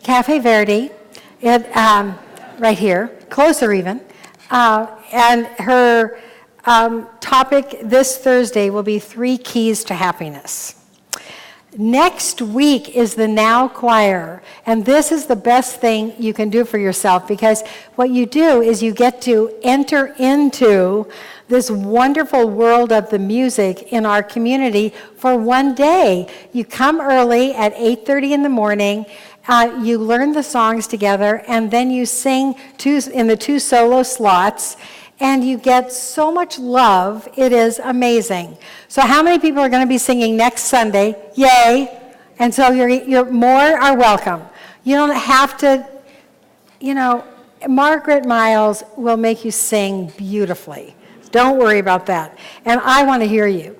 F: Cafe Verdi, right here, closer even, and her topic this Thursday will be 3 Keys to Happiness. Next week is the Now Choir, and this is the best thing you can do for yourself, because what you do is you get to enter into this wonderful world of the music in our community for one day. You come early at 8:30 in the morning, you learn the songs together, and then you sing in the 2 solo slots, and you get so much love. It is amazing. So how many people are going to be singing next Sunday? Yay. And so you're more are welcome. You don't have to, Margaret Miles will make you sing beautifully. Don't worry about that. And I want to hear you.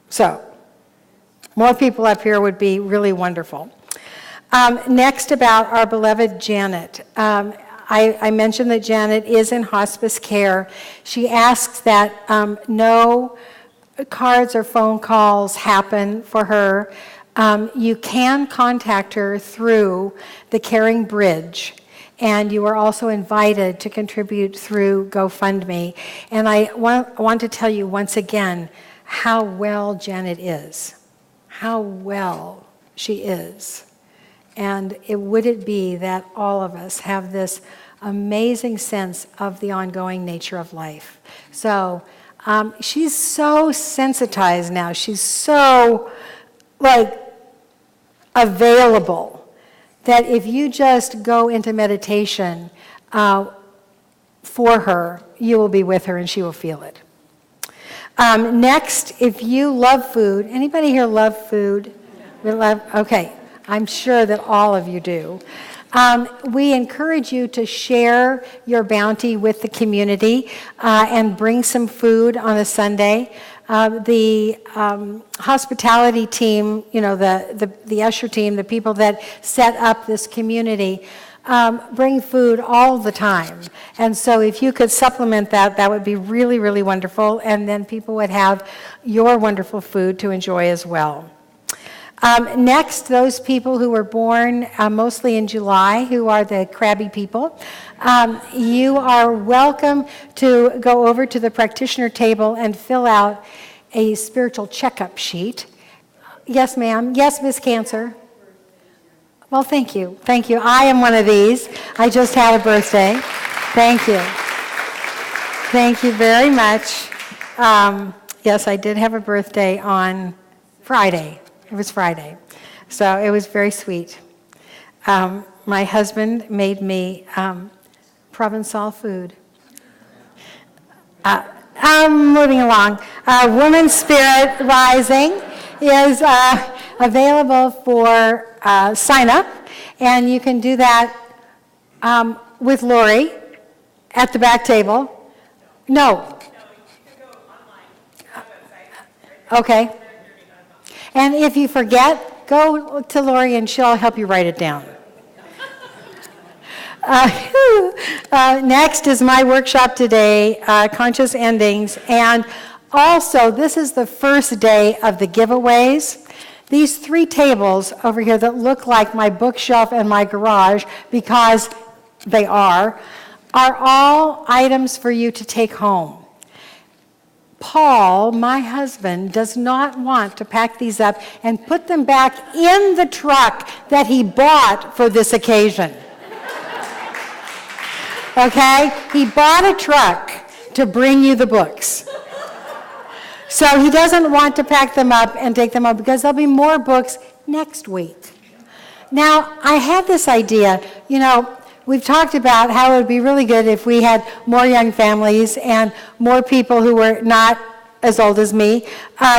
F: So more people up here would be really wonderful. Next, about our beloved Janet. I mentioned that Janet is in hospice care. She asks that no cards or phone calls happen for her. You can contact her through the Caring Bridge, and you are also invited to contribute through GoFundMe. And I want to tell you once again how well Janet is, how well she is. And would it be that all of us have this amazing sense of the ongoing nature of life? So she's so sensitized now. She's so available that if you just go into meditation for her, you will be with her and she will feel it. Next, if you love food, anybody here love food? Okay. I'm sure that all of you do. We encourage you to share your bounty with the community and bring some food on a Sunday. The hospitality team, the usher team, the people that set up this community, bring food all the time. And so if you could supplement that, that would be really, really wonderful. And then people would have your wonderful food to enjoy as well. Next, those people who were born mostly in July, who are the crabby people, you are welcome to go over to the practitioner table and fill out a spiritual checkup sheet. Yes, ma'am. Yes, Miss Cancer. Well, thank you. Thank you. I am one of these. I just had a birthday. Thank you. Thank you very much. Yes, I did have a birthday on Friday. It was Friday. So it was very sweet. My husband made me Provençal food. I'm moving along. Women's Spirit Rising is available for sign up, and you can do that with Lori at the back table. No. Okay. And if you forget, go to Lori and she'll help you write it down. Next is my workshop today, Conscious Endings. And also, this is the first day of the giveaways. These 3 tables over here that look like my bookshelf and my garage, because they are all items for you to take home. Paul, my husband, does not want to pack these up and put them back in the truck that he bought for this occasion. Okay? He bought a truck to bring you the books. So he doesn't want to pack them up and take them home because there'll be more books next week. Now, I had this idea, we've talked about how it would be really good if we had more young families and more people who were not as old as me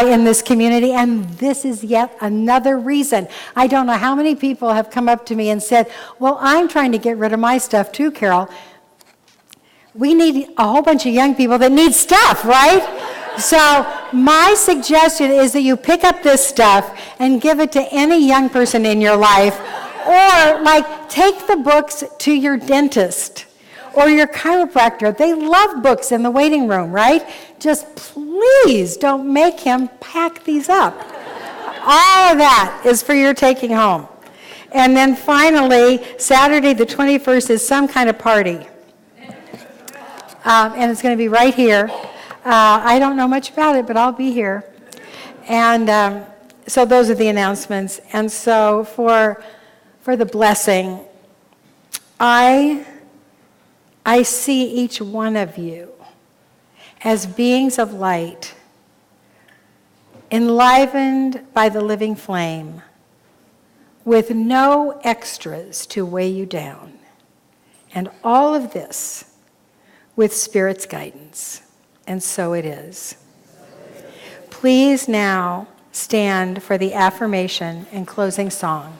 F: in this community, and this is yet another reason. I don't know how many people have come up to me and said, well, I'm trying to get rid of my stuff too, Karyl. We need a whole bunch of young people that need stuff, right? So my suggestion is that you pick up this stuff and give it to any young person in your life, or take the books to your dentist or your chiropractor. They love books in the waiting room, right? Just please don't make him pack these up. All of that is for your taking home. And then finally, Saturday the 21st is some kind of party. And it's going to be right here. I don't know much about it, but I'll be here. And so those are the announcements. And so for the blessing, I see each one of you as beings of light, enlivened by the living flame, with no extras to weigh you down. And all of this with Spirit's guidance. And so it is. Please now stand for the affirmation and closing song.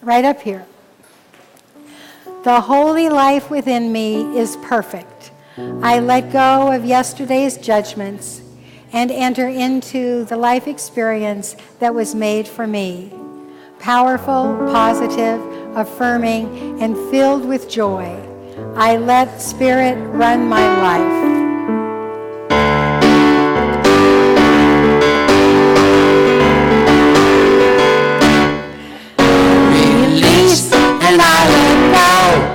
F: Right up here. The holy life within me is perfect. I let go of yesterday's judgments and enter into the life experience that was made for me. Powerful, positive, affirming, and filled with joy. I let Spirit run my life.
B: Release and I let go.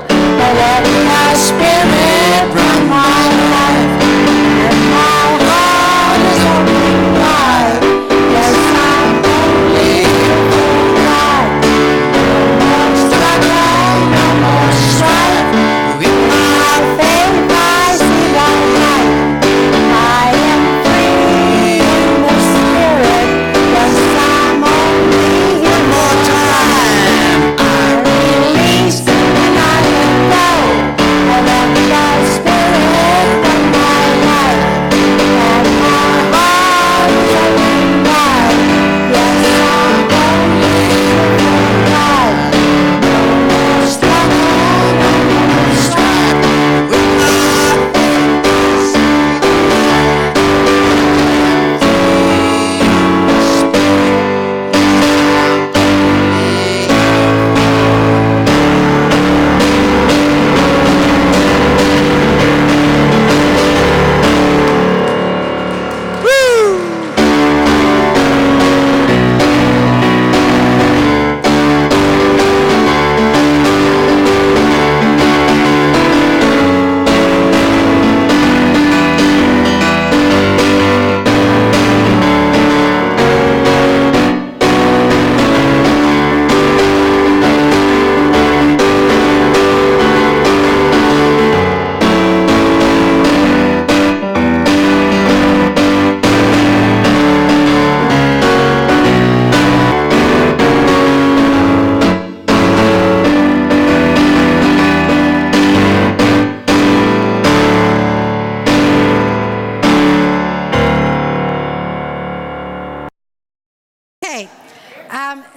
B: I let my Spirit run my life. And my heart is open wide. Yes, I'm only alive. No more struggle, no more strife. With my faith I see light.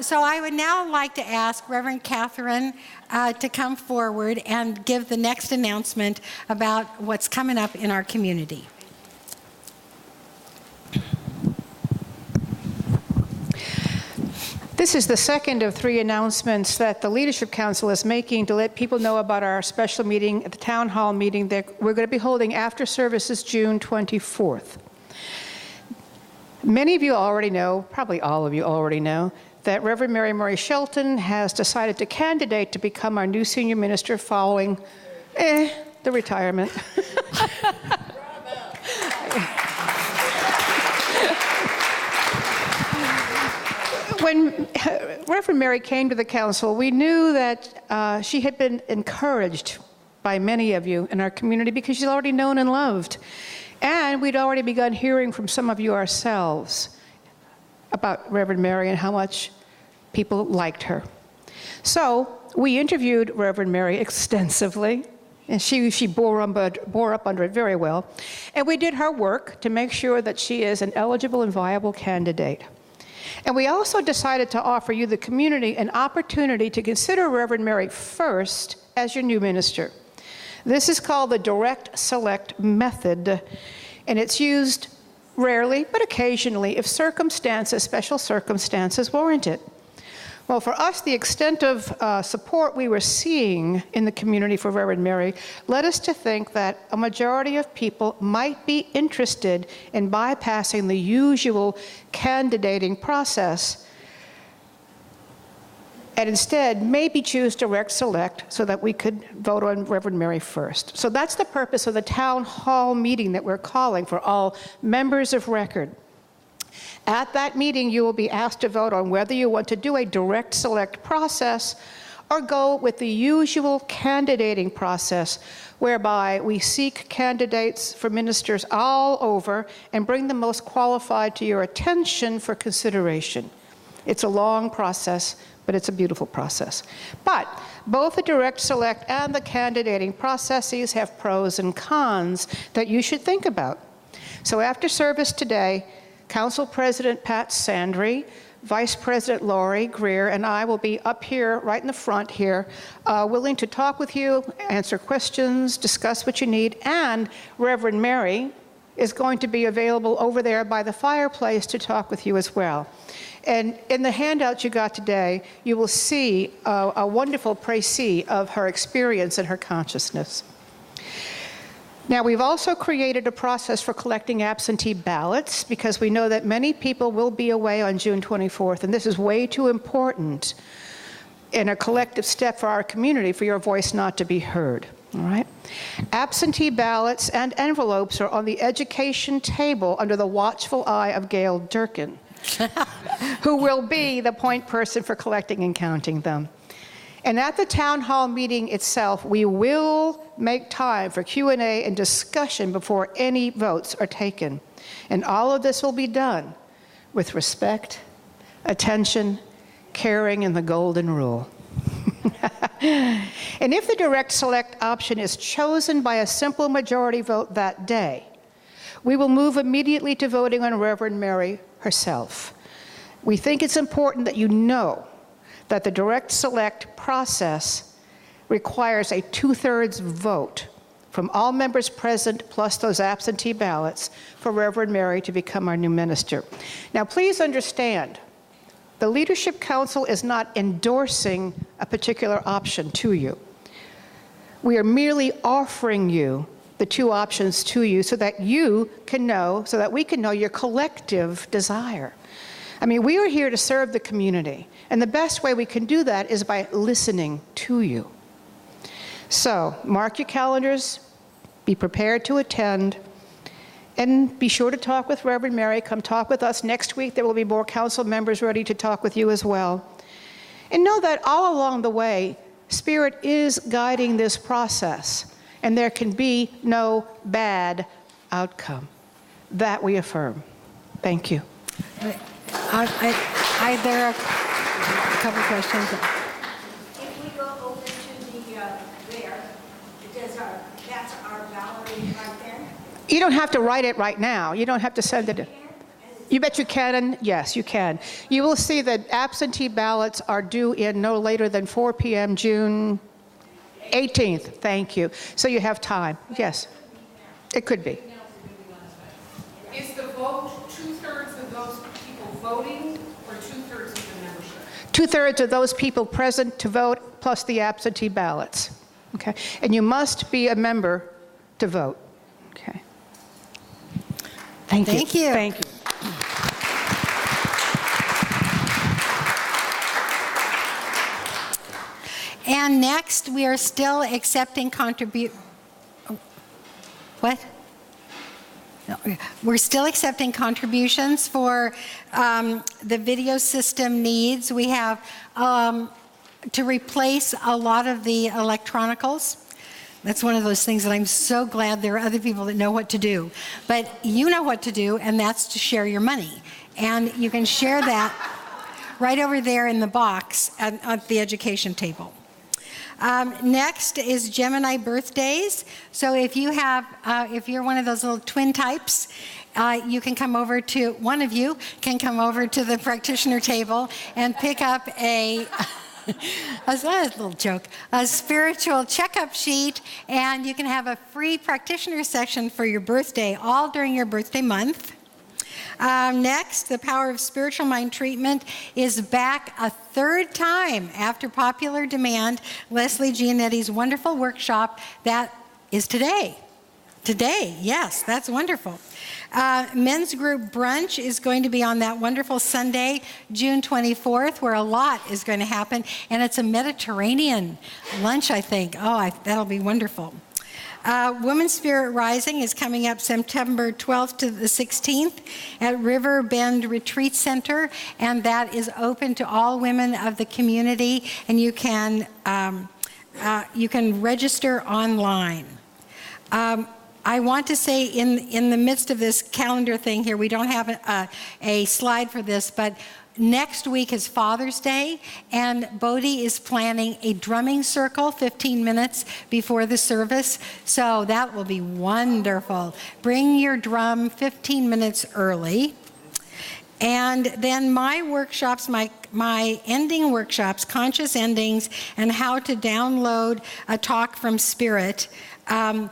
F: So I would now like to ask Reverend Catherine to come forward and give the next announcement about what's coming up in our community.
I: This is the second of 3 announcements that the Leadership Council is making to let people know about our special meeting at the Town Hall meeting that we're going to be holding after services June 24th. Many of you already know, probably all of you already know, that Reverend Mary Shelton has decided to candidate to become our new senior minister following the retirement. When Reverend Mary came to the council, we knew that she had been encouraged by many of you in our community because she's already known and loved. And we'd already begun hearing from some of you ourselves about Reverend Mary and how much people liked her. So we interviewed Reverend Mary extensively, and she bore up under it very well. And we did her work to make sure that she is an eligible and viable candidate. And we also decided to offer you, the community, an opportunity to consider Reverend Mary first as your new minister. This is called the direct select method, and it's used rarely, but occasionally, if special circumstances warrant it. Well, for us, the extent of support we were seeing in the community for Reverend Mary led us to think that a majority of people might be interested in bypassing the usual candidating process and instead maybe choose direct select so that we could vote on Reverend Mary first. So that's the purpose of the town hall meeting that we're calling for all members of record. At that meeting, you will be asked to vote on whether you want to do a direct select process or go with the usual candidating process, whereby we seek candidates for ministers all over and bring the most qualified to your attention for consideration. It's a long process, but it's a beautiful process. But both the direct select and the candidating processes have pros and cons that you should think about. So after service today, Council President Pat Sandry, Vice President Laurie Greer, and I will be up here, right in the front here, willing to talk with you, answer questions, discuss what you need, and Reverend Mary is going to be available over there by the fireplace to talk with you as well. And in the handout you got today, you will see a wonderful précis of her experience and her consciousness. Now, we've also created a process for collecting absentee ballots because we know that many people will be away on June 24th, and this is way too important in a collective step for our community for your voice not to be heard, all right? Absentee ballots and envelopes are on the education table under the watchful eye of Gail Durkin, who will be the point person for collecting and counting them. And at the town hall meeting itself, we will make time for Q&A and discussion before any votes are taken. And all of this will be done with respect, attention, caring, and the golden rule. And if the direct select option is chosen by a simple majority vote that day, we will move immediately to voting on Reverend Mary herself. We think it's important that you know that the direct select process requires a 2/3 vote from all members present plus those absentee ballots for Reverend Mary to become our new minister. Now, please understand, the Leadership Council is not endorsing a particular option to you. We are merely offering you the 2 options to you so that you can know, so that we can know your collective desire. I mean, we are here to serve the community, and the best way we can do that is by listening to you. So, mark your calendars, be prepared to attend, and be sure to talk with Reverend Mary. Come talk with us next week. There will be more council members ready to talk with you as well. And know that all along the way, Spirit is guiding this process, and there can be no bad outcome. That we affirm. Thank you.
F: There are a couple questions.
J: If we go over to the that's our gallery right then?
I: You don't have to write it right now. You don't have to send it.
J: And it's
I: You bet you can, and yes, you can. You will see that absentee ballots are due in no later than 4 p.m. June 18th. Thank you. So you have time. Yes, it could be.
K: Is the vote 2/3 of those people voting or 2/3 of the membership?
I: 2/3 of those people present to vote plus the absentee ballots. Okay, and you must be a member to vote. Okay. Thank you.
F: Thank you.
I: Thank you.
F: And next, we are still accepting What? No, we're still accepting contributions for the video system needs. We have to replace a lot of the electronicals. That's one of those things that I'm so glad there are other people that know what to do. But you know what to do, and that's to share your money. And you can share that right over there in the box at the education table. Next is Gemini birthdays. So if you have, if you're one of those little twin types, you can come over to, one of you can come over to the practitioner table and pick up a little joke, a spiritual checkup sheet, and you can have a free practitioner session for your birthday, all during your birthday month. Next, the Power of Spiritual Mind Treatment is back a third time after popular demand. Leslie Gianetti's wonderful workshop that is today. Today, yes, that's wonderful. Men's group brunch is going to be on that wonderful Sunday, June 24th, where a lot is going to happen, and it's a Mediterranean lunch, I think. Oh, that'll be wonderful. Women's Spirit Rising is coming up September 12th to the 16th at River Bend Retreat Center, and that is open to all women of the community, and you can register online. I want to say in the midst of this calendar thing here, we don't have a slide for this, but next week is Father's Day, and Bodhi is planning a drumming circle 15 minutes before the service, so that will be wonderful. Bring your drum 15 minutes early. And then my workshops, my ending workshops, Conscious Endings, and how to download a talk from Spirit, I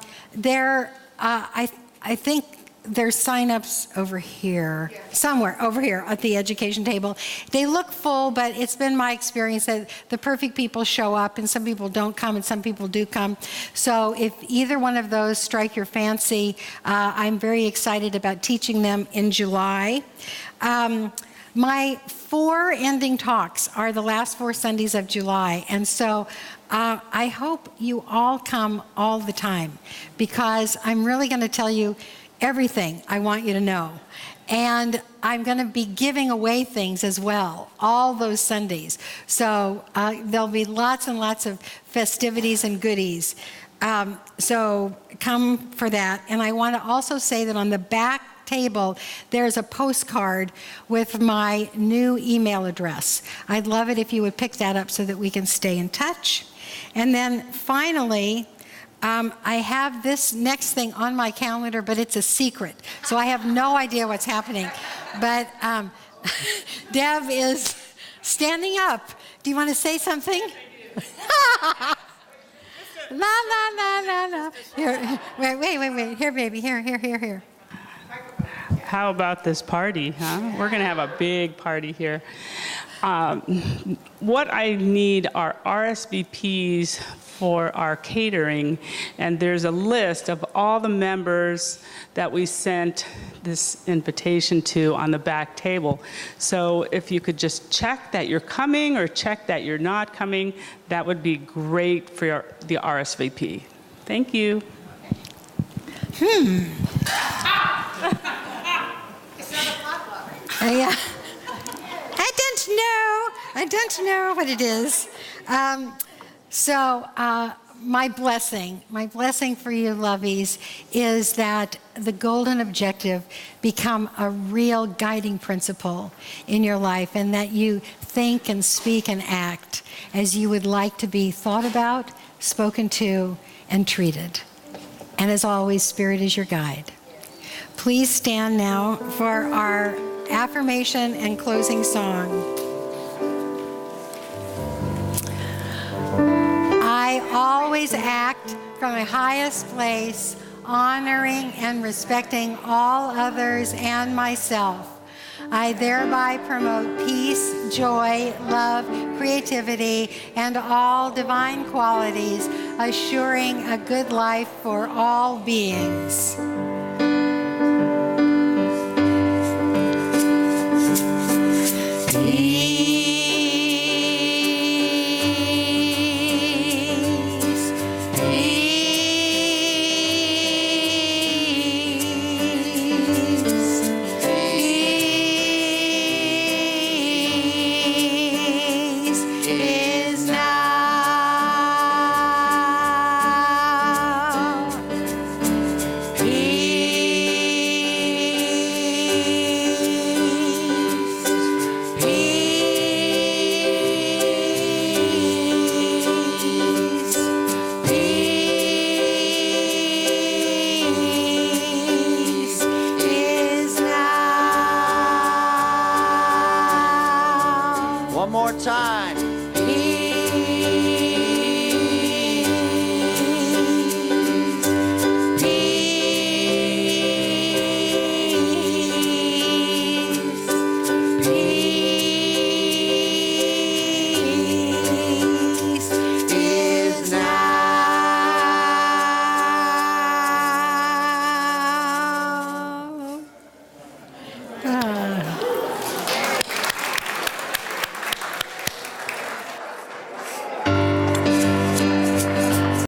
F: think there's sign-ups over here, somewhere over here at the education table. They look full, but it's been my experience that the perfect people show up, and some people don't come, and some people do come. So if either one of those strike your fancy, I'm very excited about teaching them in July. My 4 ending talks are the last 4 Sundays of July, and so I hope you all come all the time, because I'm really going to tell you everything I want you to know. And I'm going to be giving away things as well, all those Sundays. So there'll be lots and lots of festivities and goodies. So come for that. And I want to also say that on the back table, there's a postcard with my new email address. I'd love it if you would pick that up so that we can stay in touch. And then finally, I have this next thing on my calendar, but it's a secret, so I have no idea what's happening. But Deb is standing up. Do you want to say something? No. Here, wait. Here, baby. Here.
L: How about this party, huh? We're going to have a big party here. What I need are RSVPs for our catering, and there's a list of all the members that we sent this invitation to on the back table. So if you could just check that you're coming or check that you're not coming, that would be great for the RSVP. Thank you.
F: Yeah. I don't know what it is. My blessing for you, lovies, is that the golden objective become a real guiding principle in your life, and that you think and speak and act as you would like to be thought about, spoken to, and treated. And as always, Spirit is your guide. Please stand now for our affirmation and closing song. I always act from my highest place, honoring and respecting all others and myself. I thereby promote peace, joy, love, creativity, and all divine qualities, assuring a good life for all beings.
B: One more time.